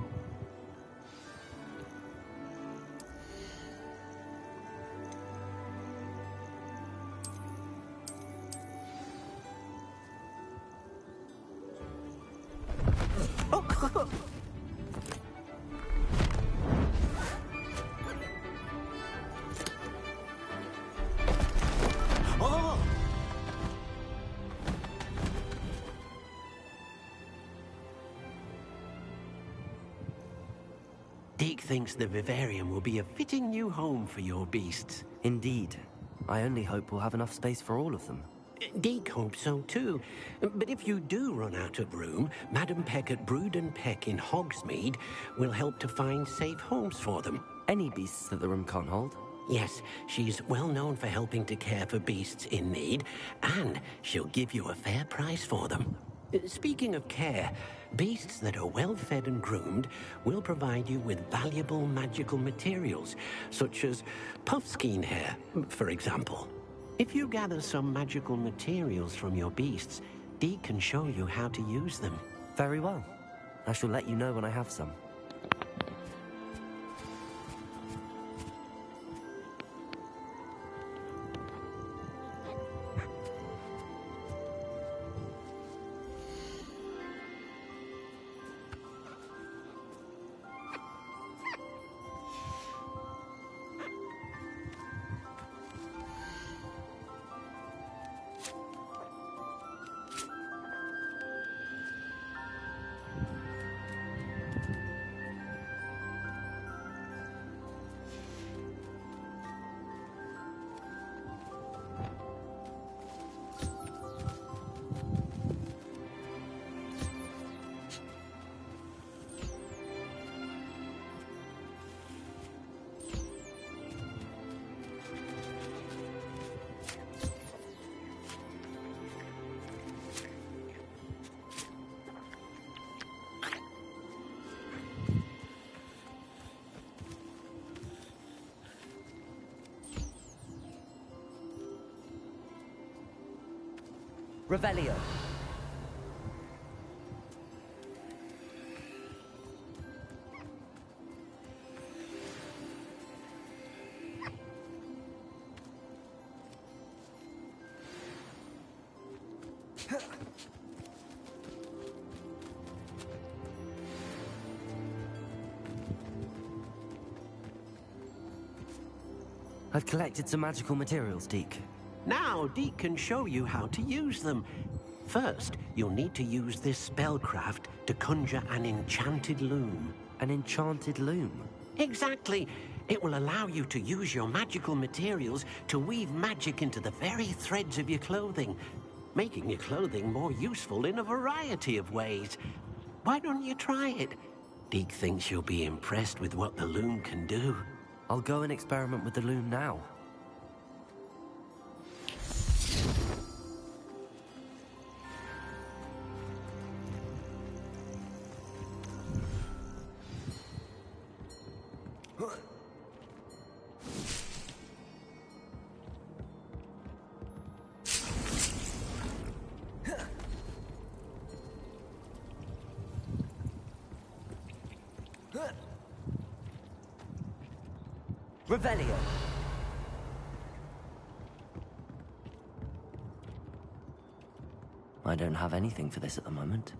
[SPEAKER 2] Deke thinks the vivarium will be a fitting new home for your beasts.
[SPEAKER 1] Indeed. I only hope we'll have enough space for all of them.
[SPEAKER 2] Deke hopes so too. But if you do run out of room, Madam Peck at Brood and Peck in Hogsmeade will help to find safe homes for them.
[SPEAKER 1] Any beasts that the room can't hold?
[SPEAKER 2] Yes, she's well known for helping to care for beasts in need, and she'll give you a fair price for them. Speaking of care, beasts that are well fed and groomed will provide you with valuable magical materials, such as puffskein hair, for example. If you gather some magical materials from your beasts, Deke can show you how to use them.
[SPEAKER 1] Very well. I shall let you know when I have some. Revelio. I've collected some magical materials, Deke.
[SPEAKER 2] Now, Deke can show you how to use them. First, you'll need to use this spellcraft to conjure an enchanted loom.
[SPEAKER 1] An enchanted loom?
[SPEAKER 2] Exactly. It will allow you to use your magical materials to weave magic into the very threads of your clothing, making your clothing more useful in a variety of ways. Why don't you try it? Deke thinks you'll be impressed with what the loom can do.
[SPEAKER 1] I'll go and experiment with the loom now. Revelio. I don't have anything for this at the moment.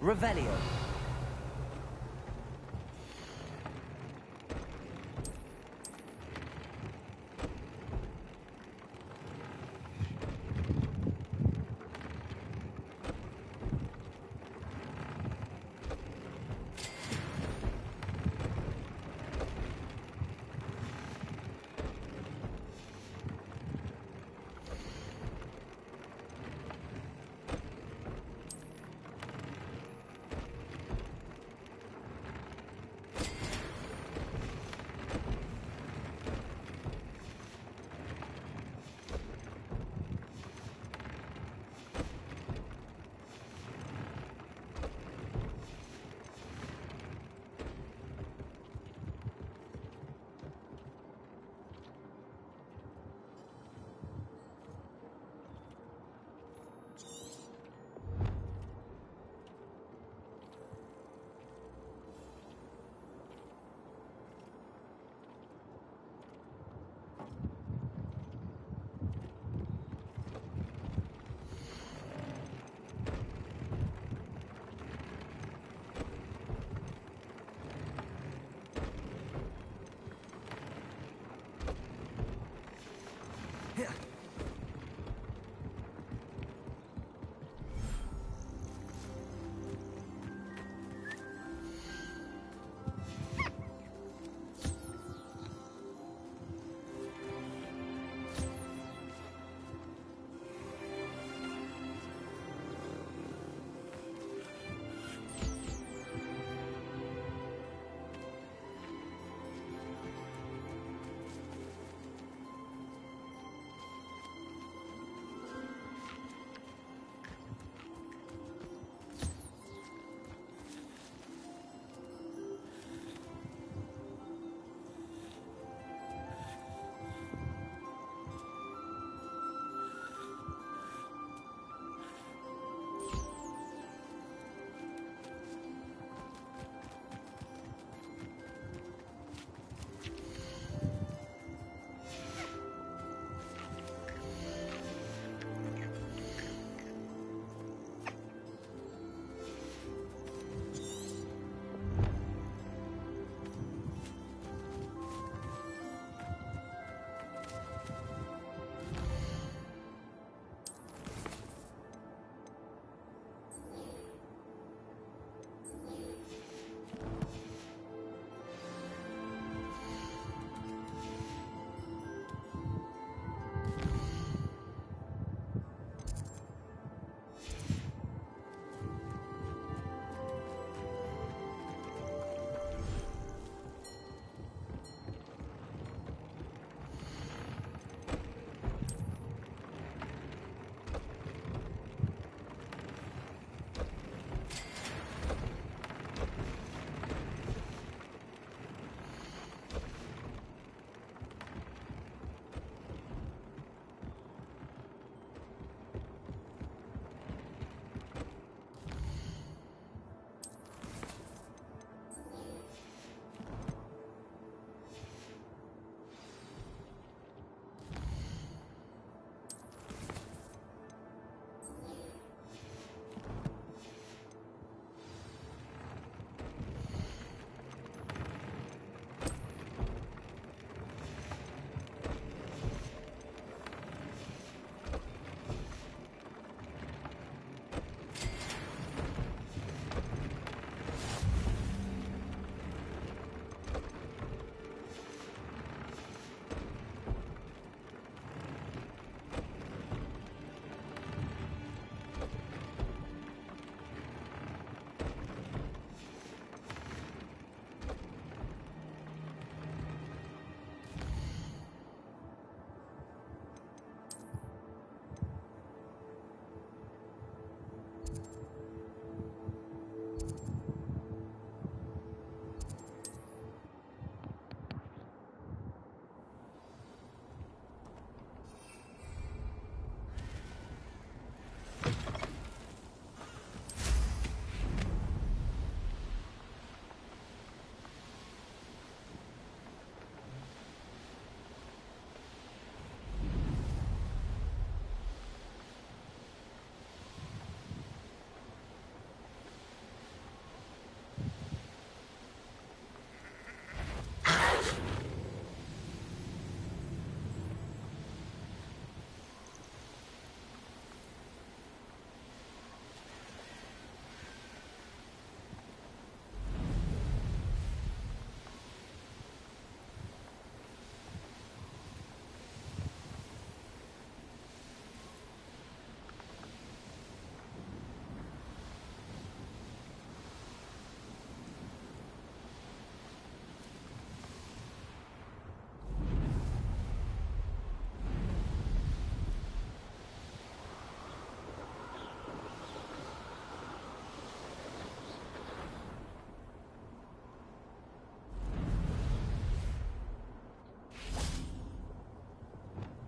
[SPEAKER 1] Revelio.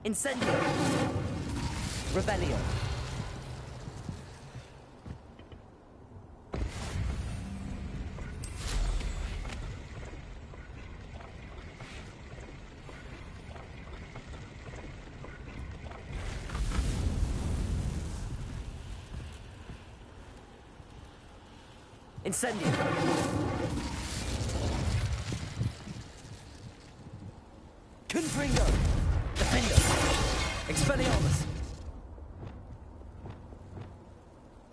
[SPEAKER 1] Incendio! Rebellion! Incendio! Confringo! Defendo! Expelliarmus!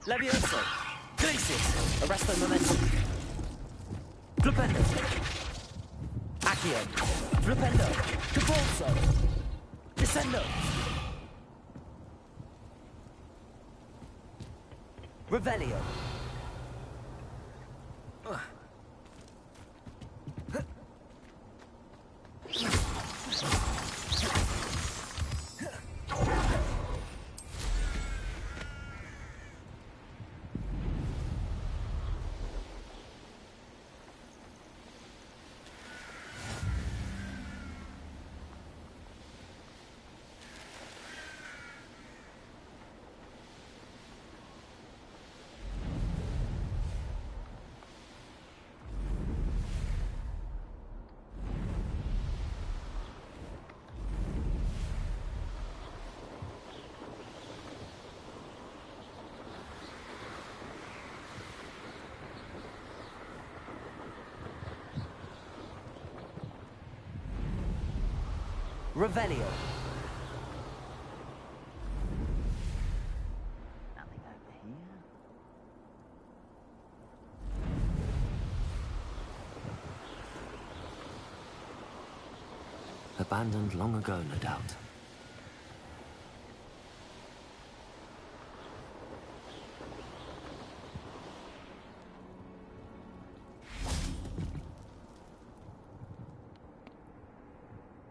[SPEAKER 1] Levioso! Glacius! Arresto Momentum! Flipendo! Accio! Flipendo! Cabalzo! Descendo! Revelio! Revelio.
[SPEAKER 3] Nothing over here.
[SPEAKER 1] Abandoned long ago, no doubt.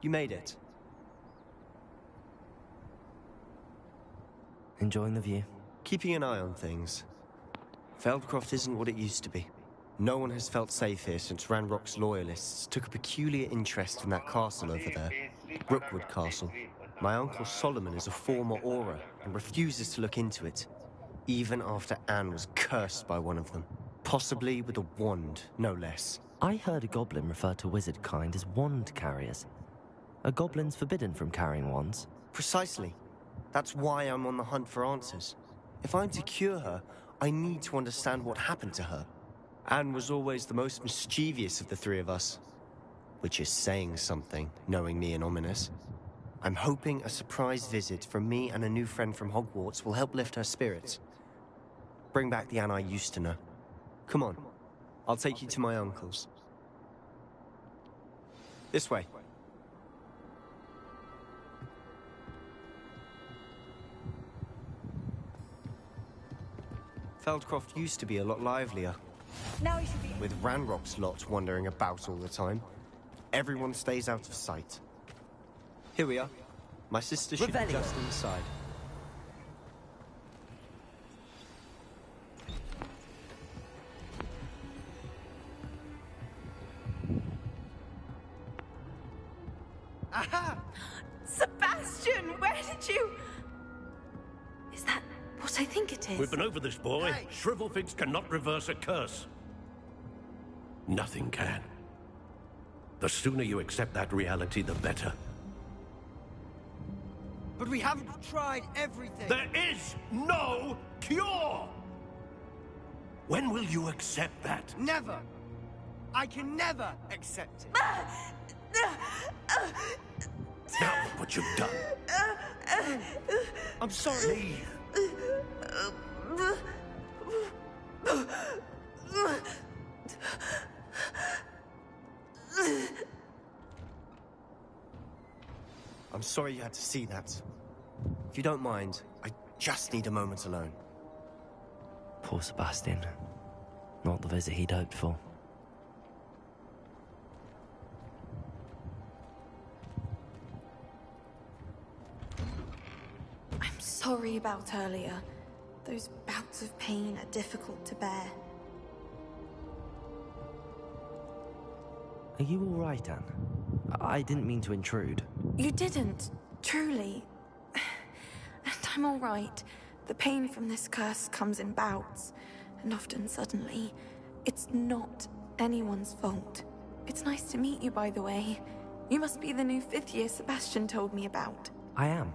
[SPEAKER 14] You made it.
[SPEAKER 1] Enjoying the view?
[SPEAKER 14] Keeping an eye on things. Feldcroft isn't what it used to be. No one has felt safe here since Ranrock's loyalists took a peculiar interest in that castle over there. Rookwood Castle. My uncle Solomon is a former Auror and refuses to look into it, even after Anne was cursed by one of them. Possibly with a wand, no less.
[SPEAKER 1] I heard a goblin refer to wizard kind as wand carriers. Are goblins forbidden from carrying wands?
[SPEAKER 14] Precisely. That's why I'm on the hunt for answers. If I'm to cure her, I need to understand what happened to her. Anne was always the most mischievous of the three of us. Which is saying something, knowing me and Ominous. I'm hoping a surprise visit from me and a new friend from Hogwarts will help lift her spirits. Bring back the Anne I used to know. Come on, I'll take you to my uncle's. This way. Feldcroft used to be a lot livelier.
[SPEAKER 4] Now we should be...
[SPEAKER 14] With Ranrock's lot wandering about all the time. Everyone stays out of sight. Here we are. My sister should be just inside.
[SPEAKER 4] Aha! Sebastian, where did you... Is that what I think it is?
[SPEAKER 2] We've been over this, boy.
[SPEAKER 4] Hey.
[SPEAKER 2] Shrivelfigs cannot reverse a curse. Nothing can. The sooner you accept that reality, the better.
[SPEAKER 15] But we haven't tried everything.
[SPEAKER 2] There is no cure! When will you accept that?
[SPEAKER 15] Never. I can never accept it.
[SPEAKER 2] Now look what you've done.
[SPEAKER 15] I'm sorry.
[SPEAKER 14] I'm sorry you had to see that. If you don't mind, I just need a moment alone.
[SPEAKER 1] Poor Sebastian. Not the visit he'd hoped for.
[SPEAKER 4] I'm sorry about earlier. Those bouts of pain are difficult to bear.
[SPEAKER 1] Are you all right, Anne? I didn't mean to intrude.
[SPEAKER 4] You didn't. Truly. And I'm all right. The pain from this curse comes in bouts, and often suddenly. It's not anyone's fault. It's nice to meet you, by the way. You must be the new 5th year Sebastian told me about.
[SPEAKER 1] I am.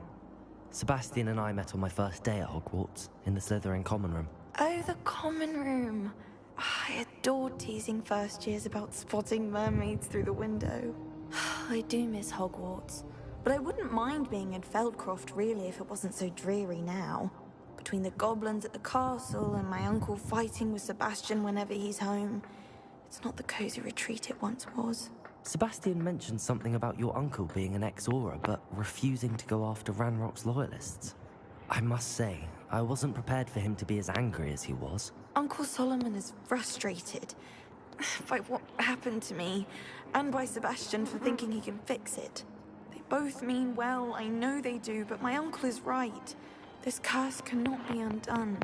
[SPEAKER 1] Sebastian and I met on my first day at Hogwarts, in the Slytherin common room.
[SPEAKER 4] Oh, the common room. I adored teasing first years about spotting mermaids through the window. I do miss Hogwarts, but I wouldn't mind being in Feldcroft really if it wasn't so dreary now. Between the goblins at the castle and my uncle fighting with Sebastian whenever he's home, it's not the cozy retreat it once was.
[SPEAKER 1] Sebastian mentioned something about your uncle being an ex-Auror, but refusing to go after Ranrock's loyalists. I must say, I wasn't prepared for him to be as angry as he was.
[SPEAKER 4] Uncle Solomon is frustrated by what happened to me, and by Sebastian for thinking he can fix it. They both mean well, I know they do, but my uncle is right. This curse cannot be undone.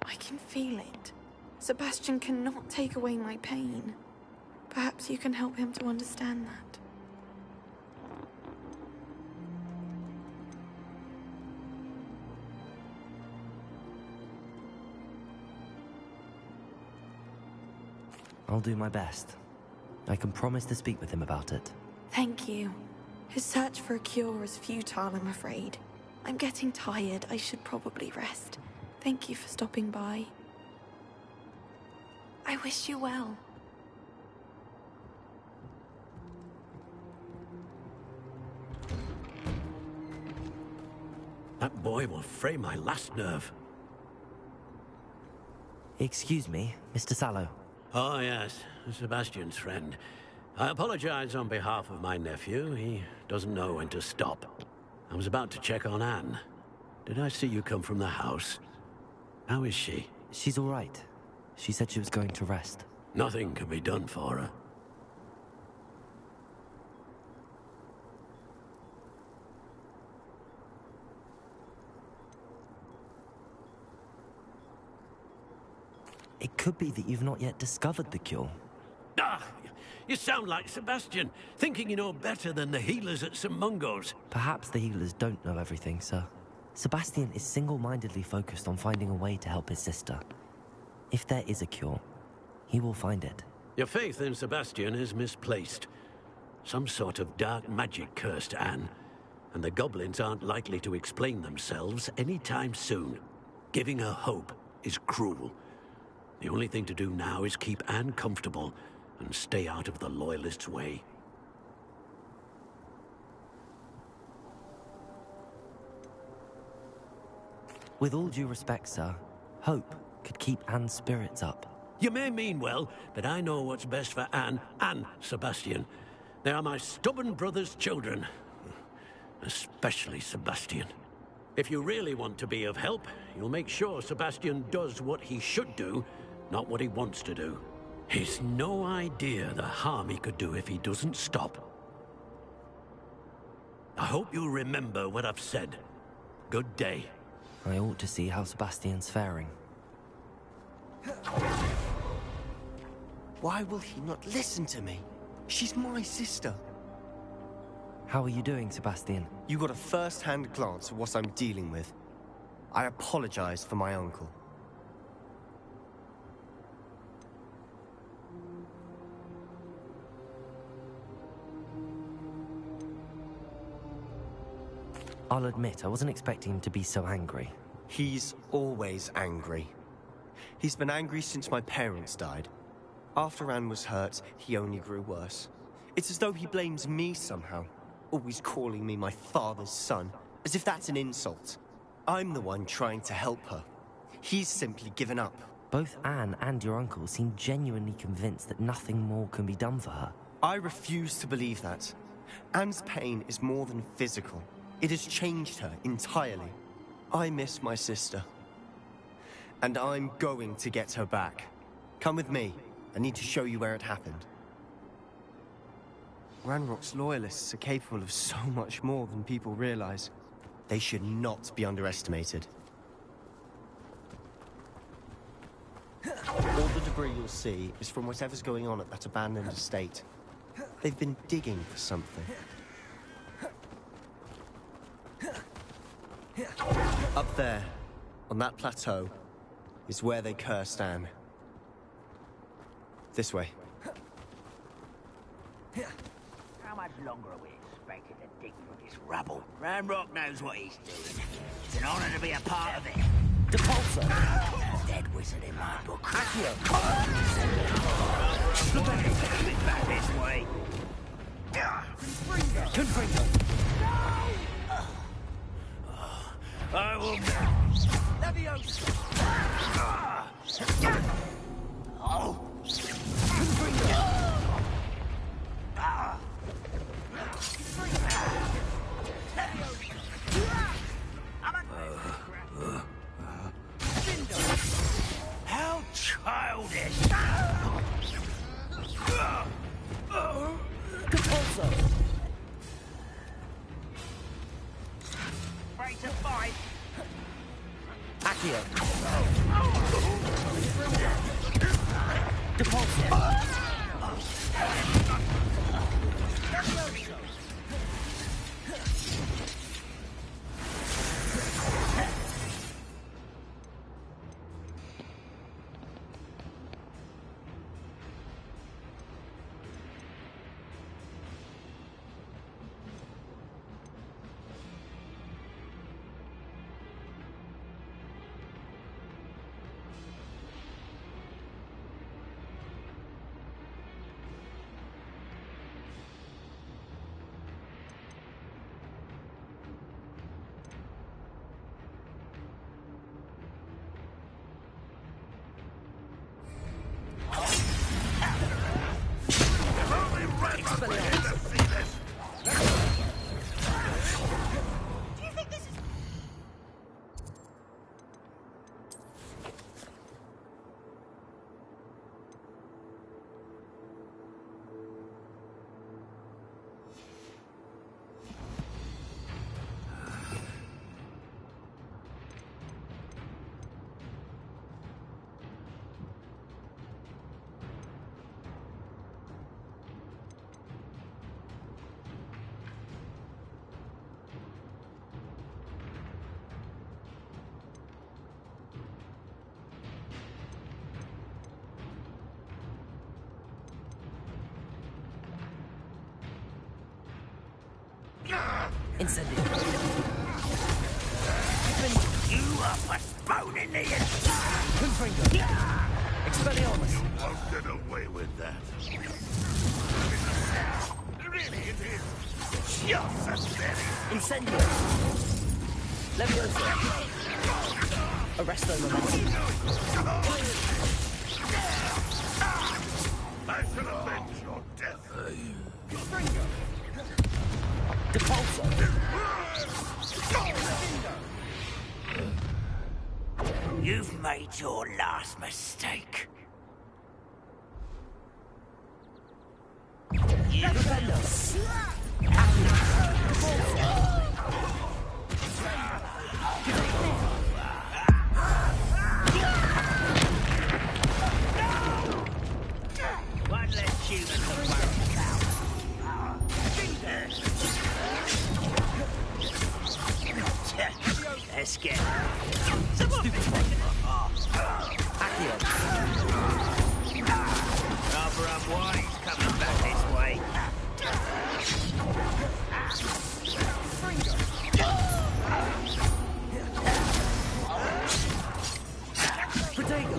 [SPEAKER 4] I can feel it. Sebastian cannot take away my pain. Perhaps you can help him to understand that.
[SPEAKER 1] I'll do my best. I can promise to speak with him about it.
[SPEAKER 4] Thank you. His search for a cure is futile, I'm afraid. I'm getting tired. I should probably rest. Thank you for stopping by. I wish you well.
[SPEAKER 2] That boy will fray my last nerve.
[SPEAKER 1] Excuse me, Mr. Sallow.
[SPEAKER 2] Oh, yes. Sebastian's friend. I apologize on behalf of my nephew. He doesn't know when to stop. I was about to check on Anne. Did I see you come from the house? How is she?
[SPEAKER 1] She's all right. She said she was going to rest.
[SPEAKER 2] Nothing can be done for her.
[SPEAKER 1] It could be that you've not yet discovered the cure.
[SPEAKER 2] Ah! You sound like Sebastian, thinking you know better than the healers at St. Mungo's.
[SPEAKER 1] Perhaps the healers don't know everything, sir. Sebastian is single-mindedly focused on finding a way to help his sister. If there is a cure, he will find it.
[SPEAKER 2] Your faith in Sebastian is misplaced. Some sort of dark magic cursed Anne, and the goblins aren't likely to explain themselves anytime soon. Giving her hope is cruel. The only thing to do now is keep Anne comfortable and stay out of the Loyalists' way.
[SPEAKER 1] With all due respect, sir, hope could keep Anne's spirits up.
[SPEAKER 2] You may mean well, but I know what's best for Anne and Sebastian. They are my stubborn brother's children. Especially Sebastian. If you really want to be of help, you'll make sure Sebastian does what he should do, not what he wants to do. He's no idea the harm he could do if he doesn't stop. I hope you'll remember what I've said. Good day.
[SPEAKER 1] I ought to see how Sebastian's faring.
[SPEAKER 14] Why will he not listen to me? She's my sister.
[SPEAKER 1] How are you doing, Sebastian?
[SPEAKER 14] You got a first-hand glance at what I'm dealing with. I apologize for my uncle.
[SPEAKER 1] I'll admit, I wasn't expecting him to be so angry.
[SPEAKER 14] He's always angry. He's been angry since my parents died. After Anne was hurt, he only grew worse. It's as though he blames me somehow, always calling me my father's son, as if that's an insult. I'm the one trying to help her. He's simply given up.
[SPEAKER 1] Both Anne and your uncle seem genuinely convinced that nothing more can be done for her.
[SPEAKER 14] I refuse to believe that. Anne's pain is more than physical. It has changed her entirely. I miss my sister. And I'm going to get her back. Come with me. I need to show you where it happened. Ranrock's loyalists are capable of so much more than people realize. They should not be underestimated. All the debris you'll see is from whatever's going on at that abandoned estate. They've been digging for something. Up there, on that plateau, is where they cursed Anne. This way.
[SPEAKER 3] How much longer are we expected to dig through this rubble? Ramrock knows what he's doing. It's an honor to be a part of it.
[SPEAKER 1] Depulso!
[SPEAKER 3] Dead wizard in my book.
[SPEAKER 1] Accio!
[SPEAKER 3] Back this way.
[SPEAKER 1] Confringo!
[SPEAKER 3] I will...
[SPEAKER 15] Leviosa!
[SPEAKER 3] Oh! How childish!
[SPEAKER 1] Depulso!
[SPEAKER 3] Ready to fight?
[SPEAKER 1] Accio! Depulso! Incendio!
[SPEAKER 3] You are postponing the end!
[SPEAKER 1] Confringo! Expelliarmus!
[SPEAKER 5] Won't get away with that. Really, it is just as very.
[SPEAKER 1] Incendio! Leviosa! Arresto momentum!
[SPEAKER 5] I shall avenge your death.
[SPEAKER 1] Depulso!
[SPEAKER 3] You've made your last mistake. One less human to worry about. Let's get
[SPEAKER 1] Accio!
[SPEAKER 3] rather unwise coming back this way.
[SPEAKER 1] Protego!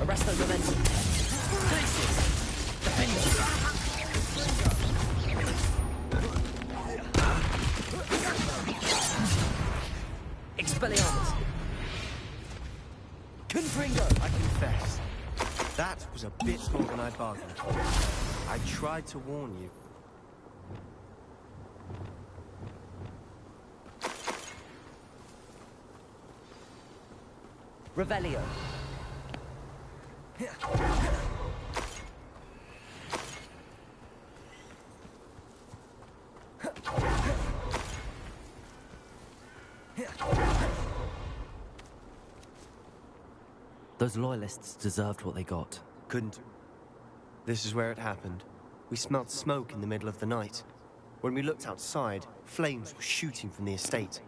[SPEAKER 1] Arresto momentum! Glacius! Defender! Expelliarmus! Confringo!
[SPEAKER 14] I confess, that was a bit more than I bargained for. I tried to warn you.
[SPEAKER 1] Revelio. Those loyalists deserved what they got.
[SPEAKER 14] Couldn't. This is where it happened. We smelled smoke in the middle of the night. When we looked outside, flames were shooting from the estate.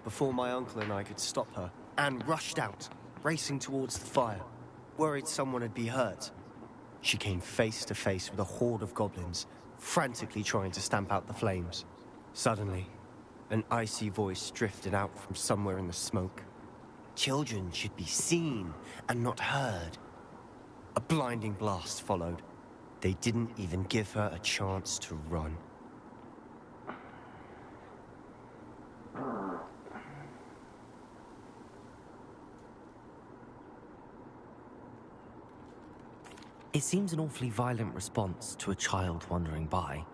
[SPEAKER 14] Before my uncle and I could stop her, Anne rushed out, racing towards the fire, worried someone had been hurt. She came face to face with a horde of goblins, frantically trying to stamp out the flames. Suddenly, an icy voice drifted out from somewhere in the smoke. Children should be seen and not heard. A blinding blast followed. They didn't even give her a chance to run.
[SPEAKER 1] It seems an awfully violent response to a child wandering by.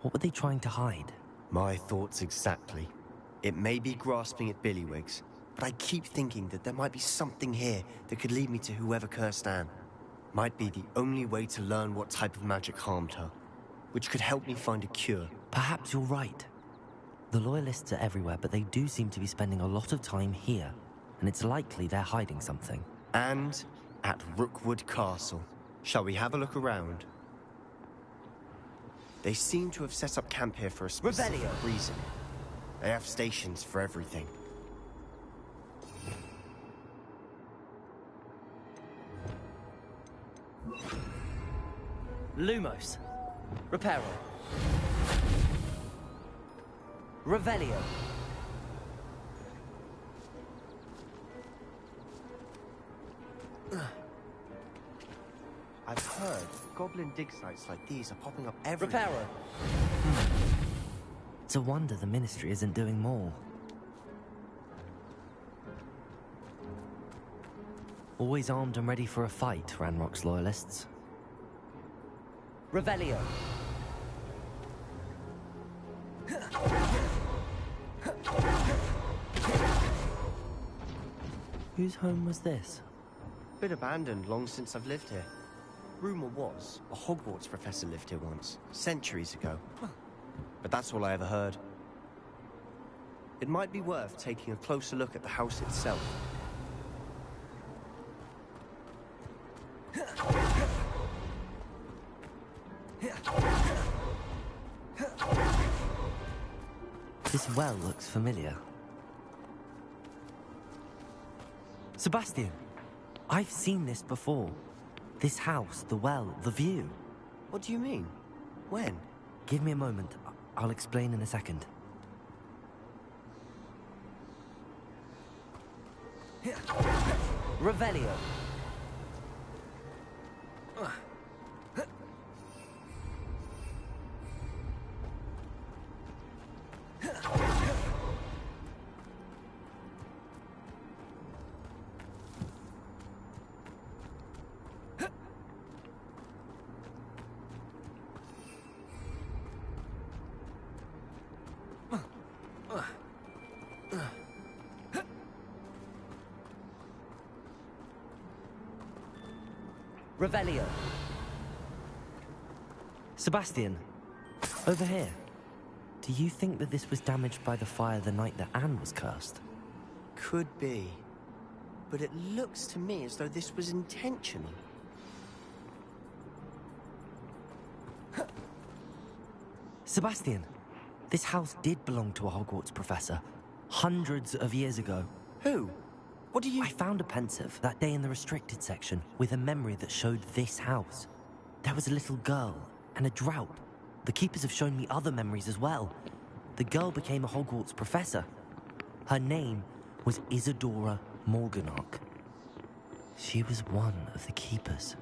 [SPEAKER 1] What were they trying to hide?
[SPEAKER 14] My thoughts exactly. It may be grasping at Billywigs, but I keep thinking that there might be something here that could lead me to whoever cursed Anne. Might be the only way to learn what type of magic harmed her, which could help me find a cure.
[SPEAKER 1] Perhaps you're right. The Loyalists are everywhere, but they do seem to be spending a lot of time here, and it's likely they're hiding something.
[SPEAKER 14] And at Rookwood Castle. Shall we have a look around? They seem to have set up camp here for a specific reason. They have stations for everything.
[SPEAKER 1] Lumos. Reparo. Revelio.
[SPEAKER 14] I've heard goblin dig sites like these are popping up everywhere.
[SPEAKER 1] Reparo. It's a wonder the Ministry isn't doing more. Always armed and ready for a fight, Ranrock's Loyalists. Revelio. Whose home was this?
[SPEAKER 14] Been abandoned long since I've lived here. Rumor was a Hogwarts professor lived here once, centuries ago. But that's all I ever heard. It might be worth taking a closer look at the house itself.
[SPEAKER 1] This well looks familiar. Sebastian, I've seen this before. This house, the well, the view.
[SPEAKER 14] What do you mean? When?
[SPEAKER 1] Give me a moment. I'll explain in a second. Revelio. Revelio. Sebastian, over here. Do you think that this was damaged by the fire the night that Anne was cursed?
[SPEAKER 14] Could be. But it looks to me as though this was intentional.
[SPEAKER 1] Sebastian, this house did belong to a Hogwarts professor. Hundreds of years ago.
[SPEAKER 14] Who? What do you...
[SPEAKER 1] I found a pensive that day in the restricted section with a memory that showed this house. There was a little girl and a drought. The keepers have shown me other memories as well. The girl became a Hogwarts professor. Her name was Isadora Morganach. She was one of the keepers.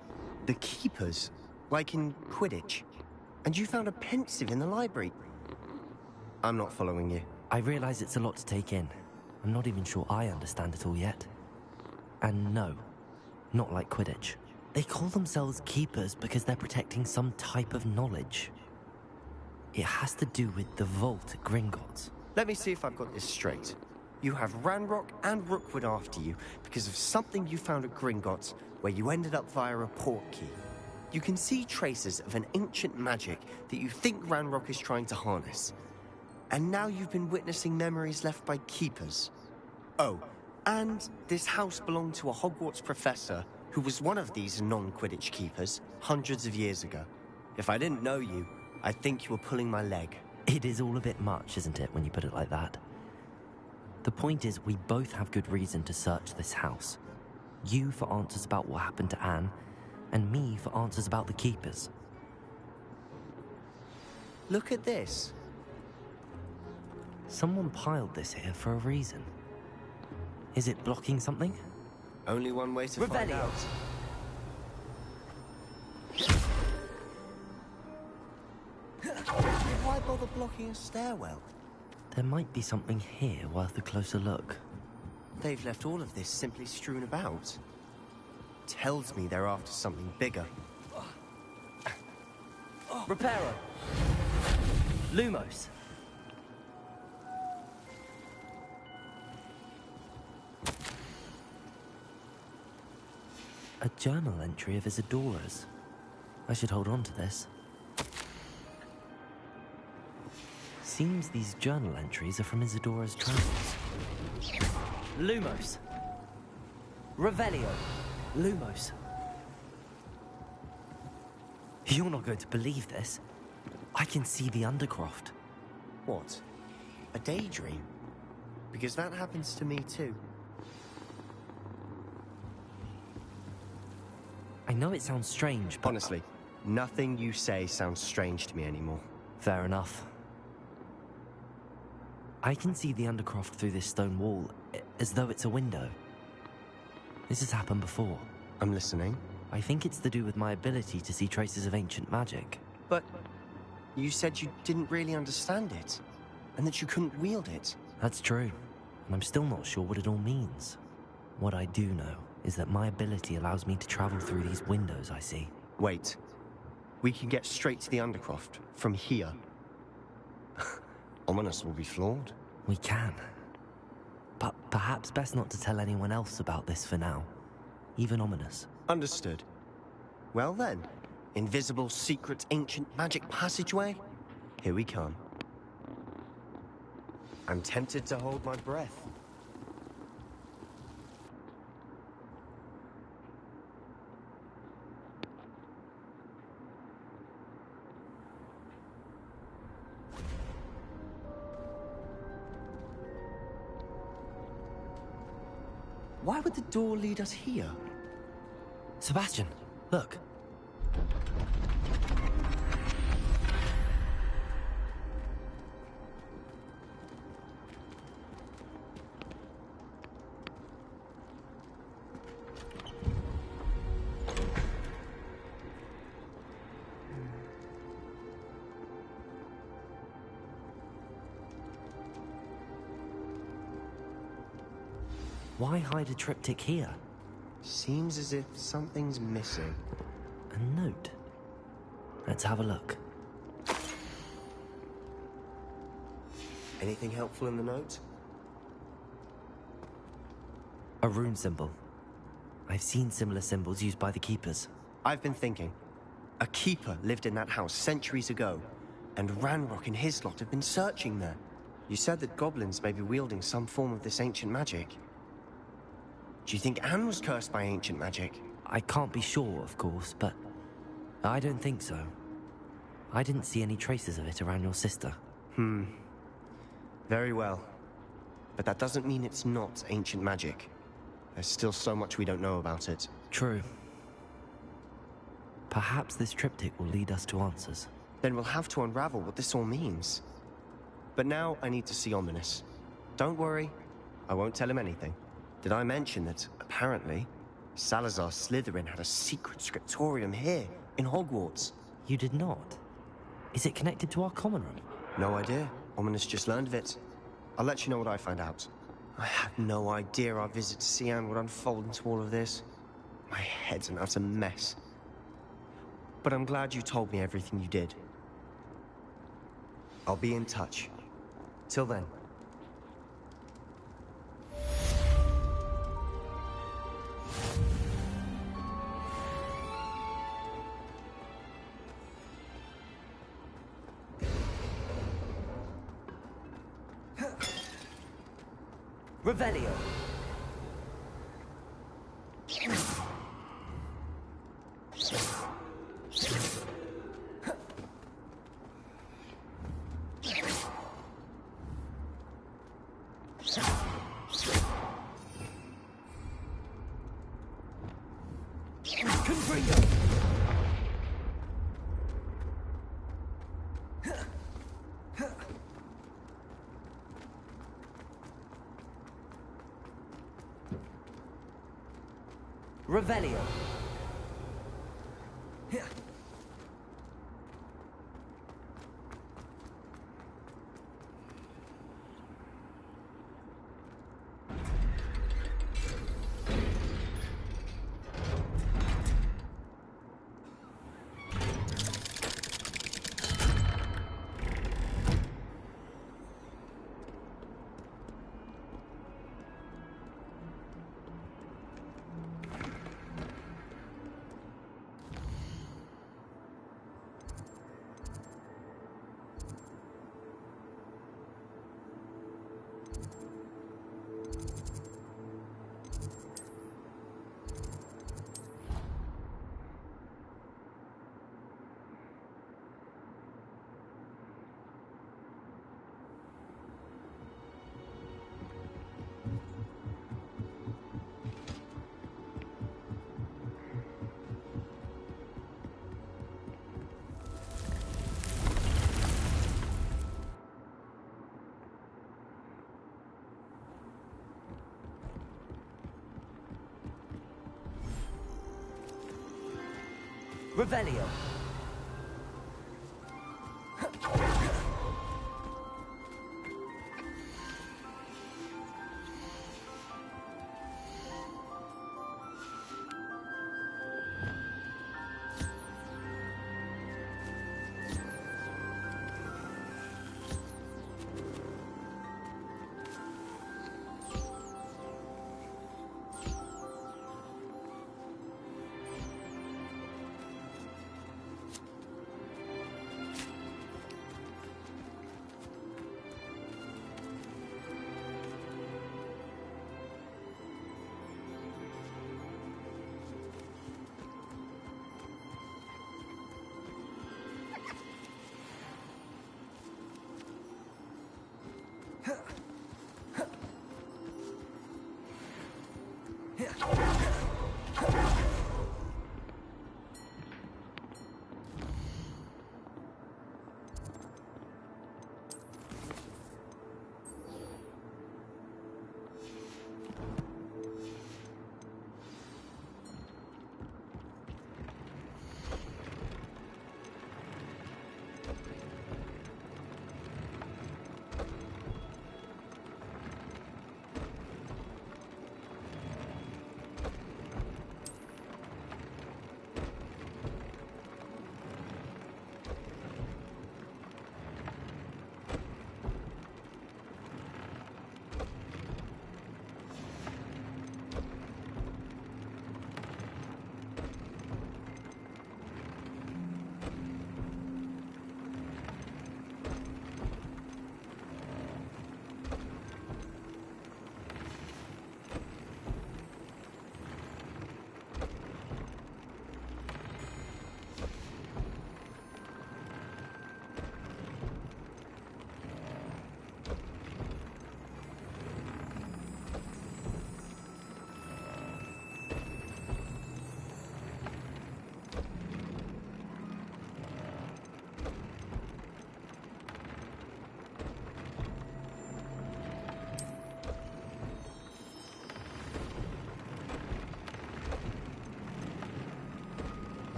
[SPEAKER 14] The keepers? Like in Quidditch? And you found a pensive in the library? I'm not following you.
[SPEAKER 1] I realize it's a lot to take in. I'm not even sure I understand it all yet. And no, not like Quidditch. They call themselves keepers because they're protecting some type of knowledge. It has to do with the vault at Gringotts.
[SPEAKER 14] Let me see if I've got this straight. You have Ranrock and Rookwood after you because of something you found at Gringotts, where you ended up via a portkey. You can see traces of an ancient magic that you think Ranrock is trying to harness. And now you've been witnessing memories left by keepers. Oh, and this house belonged to a Hogwarts professor who was one of these non-Quidditch keepers hundreds of years ago. If I didn't know you, I'd think you were pulling my leg.
[SPEAKER 1] It is all a bit much, isn't it, when you put it like that? The point is, we both have good reason to search this house. You for answers about what happened to Anne, and me for answers about the keepers.
[SPEAKER 14] Look at this.
[SPEAKER 1] Someone piled this here for a reason. Is it blocking something?
[SPEAKER 14] Only one way to find out. Why bother blocking a stairwell?
[SPEAKER 1] There might be something here worth a closer look.
[SPEAKER 14] They've left all of this simply strewn about. Tells me they're after something bigger.
[SPEAKER 1] Reparo! Lumos! A journal entry of Isadora's. I should hold on to this. Seems these journal entries are from Isadora's travels. Lumos. Revelio. Lumos. You're not going to believe this. I can see the Undercroft.
[SPEAKER 14] What? A daydream? Because that happens to me too.
[SPEAKER 1] I know it sounds strange, but...
[SPEAKER 14] Honestly, nothing you say sounds strange to me anymore.
[SPEAKER 1] Fair enough. I can see the Undercroft through this stone wall, as though it's a window. This has happened before.
[SPEAKER 14] I'm listening.
[SPEAKER 1] I think it's to do with my ability to see traces of ancient magic.
[SPEAKER 14] But you said you didn't really understand it, and that you couldn't wield it.
[SPEAKER 1] That's true, and I'm still not sure what it all means. What I do know is that my ability allows me to travel through these windows I see.
[SPEAKER 14] Wait. We can get straight to the Undercroft from here. Ominous will be flawed.
[SPEAKER 1] We can. But perhaps best not to tell anyone else about this for now. Even Ominous.
[SPEAKER 14] Understood. Well then, invisible, secret, ancient magic passageway? Here we come. I'm tempted to hold my breath. Why would the door lead us here?
[SPEAKER 1] Sebastian, look. Why hide a triptych here?
[SPEAKER 14] Seems as if something's missing.
[SPEAKER 1] A note. Let's have a look.
[SPEAKER 14] Anything helpful in the note?
[SPEAKER 1] A rune symbol. I've seen similar symbols used by the keepers.
[SPEAKER 14] I've been thinking. A keeper lived in that house centuries ago, and Ranrock and his lot have been searching there. You said that goblins may be wielding some form of this ancient magic. Do you think Anne was cursed by ancient magic?
[SPEAKER 1] I can't be sure, of course, but I don't think so. I didn't see any traces of it around your sister.
[SPEAKER 14] Very well. But that doesn't mean it's not ancient magic. There's still so much we don't know about it.
[SPEAKER 1] True. Perhaps this triptych will lead us to answers.
[SPEAKER 14] Then we'll have to unravel what this all means. But now I need to see Ominous. Don't worry, I won't tell him anything. Did I mention that, apparently, Salazar Slytherin had a secret scriptorium here, in Hogwarts?
[SPEAKER 1] You did not? Is it connected to our common room?
[SPEAKER 14] No idea. Ominous just learned of it. I'll let you know what I find out. I had no idea our visit to Cian would unfold into all of this. My head's an utter mess. But I'm glad you told me everything you did. I'll be in touch. Till then.
[SPEAKER 1] Revelio. Revelio. Revelio.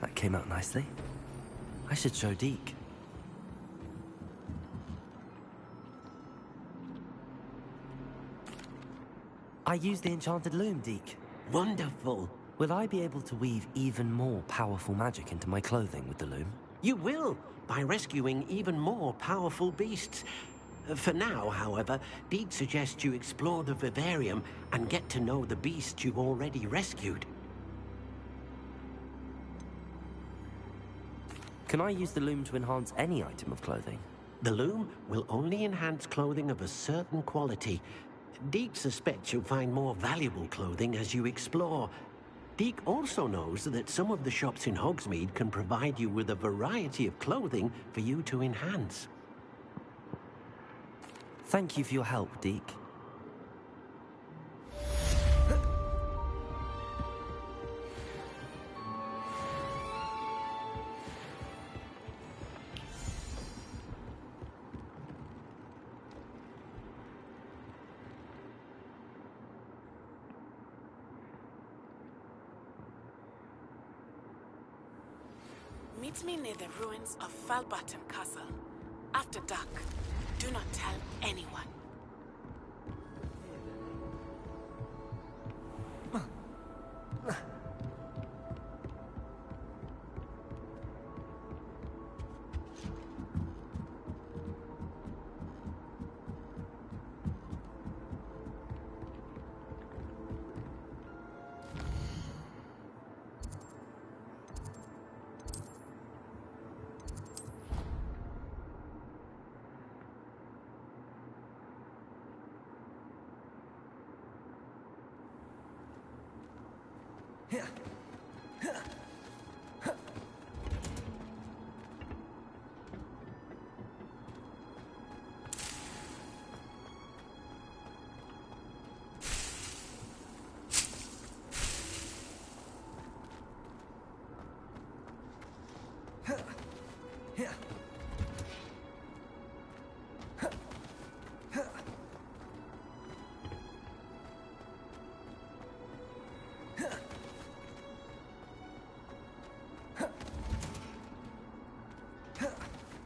[SPEAKER 1] That came out nicely. I should show Deke. I used the enchanted loom, Deke.
[SPEAKER 2] Wonderful.
[SPEAKER 1] Will I be able to weave even more powerful magic into my clothing with the loom?
[SPEAKER 2] You will, by rescuing even more powerful beasts. For now, however, Deke suggests you explore the vivarium and get to know the beasts you've already rescued.
[SPEAKER 1] Can I use the loom to enhance any item of clothing?
[SPEAKER 2] The loom will only enhance clothing of a certain quality. Deke suspects you'll find more valuable clothing as you explore. Deke also knows that some of the shops in Hogsmeade can provide you with a variety of clothing for you to enhance.
[SPEAKER 1] Thank you for your help, Deke.
[SPEAKER 16] Meet me near the ruins of Falbottom Castle. After dark. Do not tell anyone.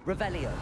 [SPEAKER 1] Revelio.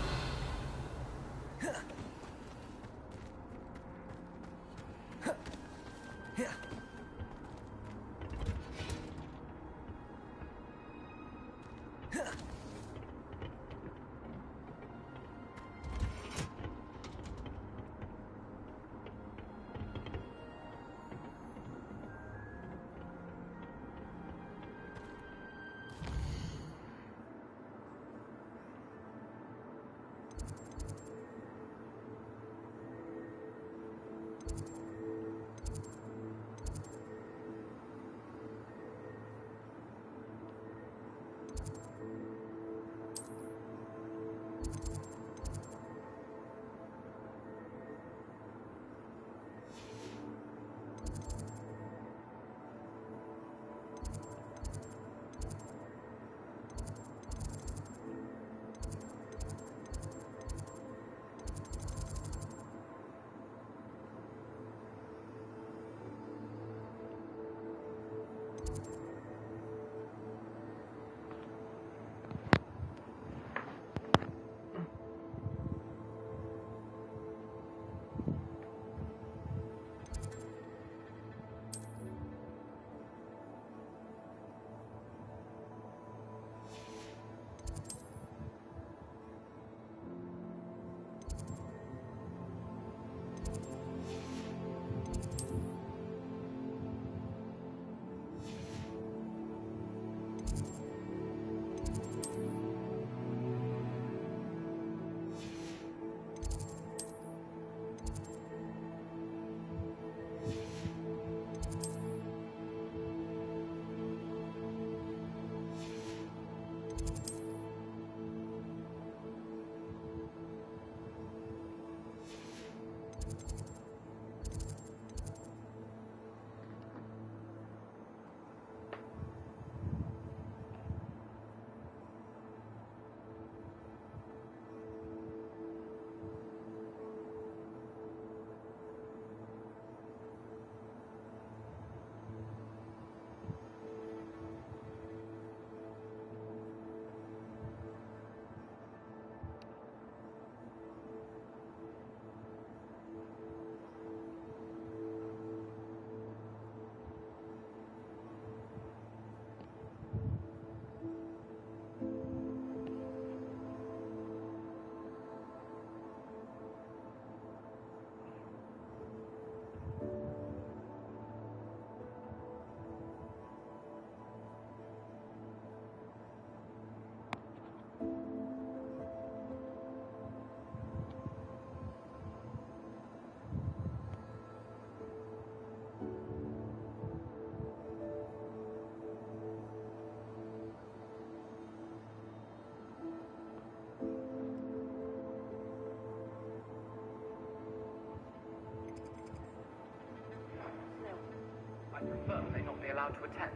[SPEAKER 17] I prefer they not be allowed to attend.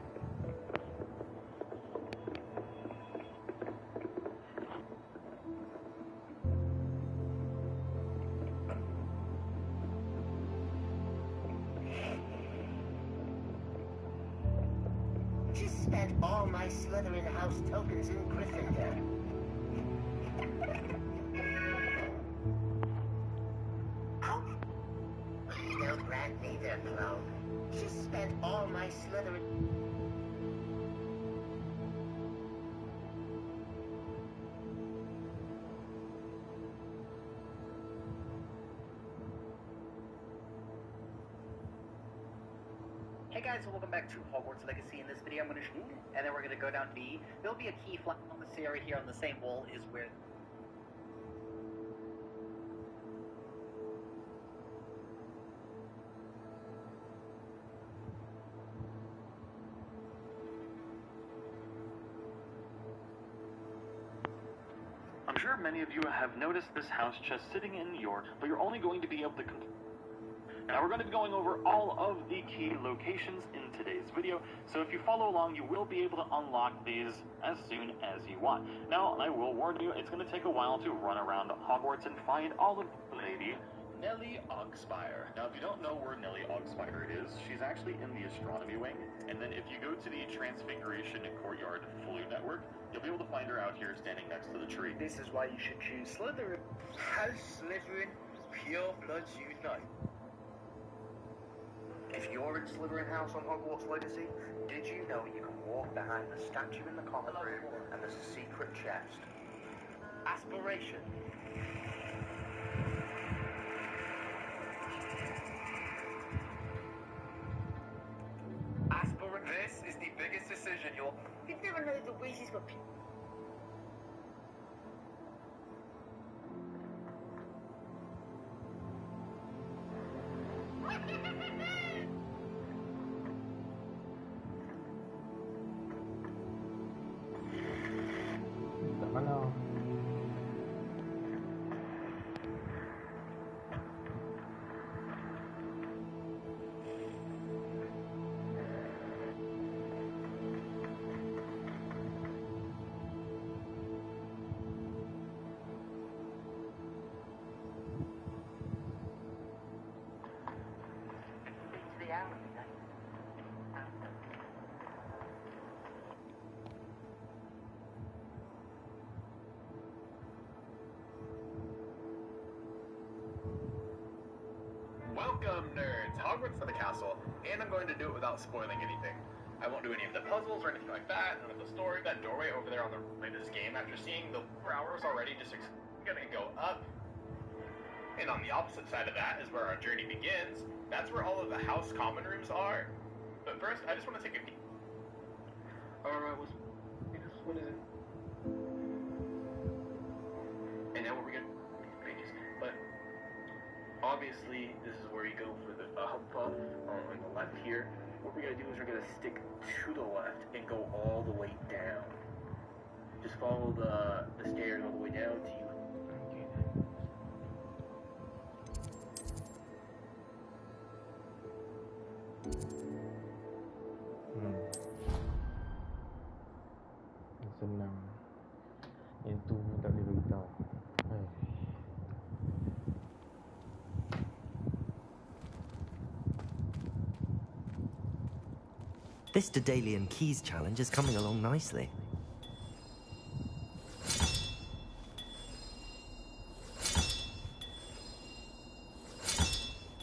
[SPEAKER 18] Just spent all my Slytherin house tokens in Gryffindor. Don't grant me their cloak. Just spent all my Slytherin...
[SPEAKER 17] Hey guys, so welcome back to Hogwarts Legacy. In this video I'm going to shoot, and then we're going to go down to B. There'll be a key flag on this area here on the same wall is where...
[SPEAKER 19] I'm sure many of you have noticed this house chest sitting in your, but you're only going to be able to Now we're going to be going over all of the key locations in today's video, so if you follow along you will be able to unlock these as soon as you want. Now I will warn you, it's going to take a while to run around Hogwarts and find all of Lady Nellie Oggspire. Now if you don't know where Nellie Oggspire is, she's actually in the astronomy wing, and then if you go to the Transfiguration Courtyard Fully Network, you'll be able to find her out here standing next to the tree.
[SPEAKER 17] This is why you should choose Slytherin. House Slytherin, pure bloods unite. If you're in Slytherin House on Hogwarts Legacy, did you know you can walk behind the statue in the common room and there's a secret chest? Aspiration. This is the biggest decision you'll...
[SPEAKER 18] You've never known the Weasleys were...
[SPEAKER 6] Mana?
[SPEAKER 20] Welcome, nerds! Hogwarts to the castle, and I'm going to do it without spoiling anything. I won't do any of the puzzles or anything like that, none of the story. That doorway over there on the right of this game, after seeing the 4 hours already, just gonna go up. And on the opposite side of that is where our journey begins. That's where all of the house common rooms are. But first, I just want to take a peek. Alright, what is it? And now we're good. Pages. But obviously, this is where you go for the buff on the left here. What we're going to do is we're going to stick to the left and go all the way down. Just follow the stairs all the way down to you.
[SPEAKER 6] Senang. Itu tak boleh beritahu.
[SPEAKER 1] This Daedalian Keys challenge is coming along nicely.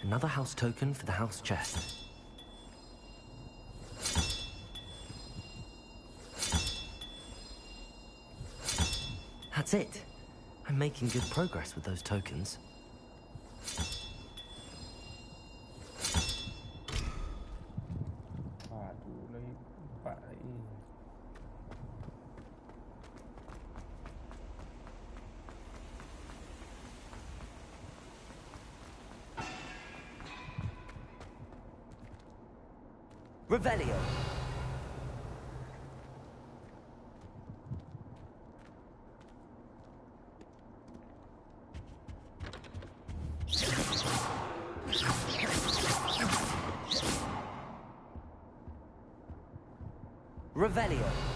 [SPEAKER 1] Another house token for the house chest. That's it. I'm making good progress with those tokens. Revelio. Revelio.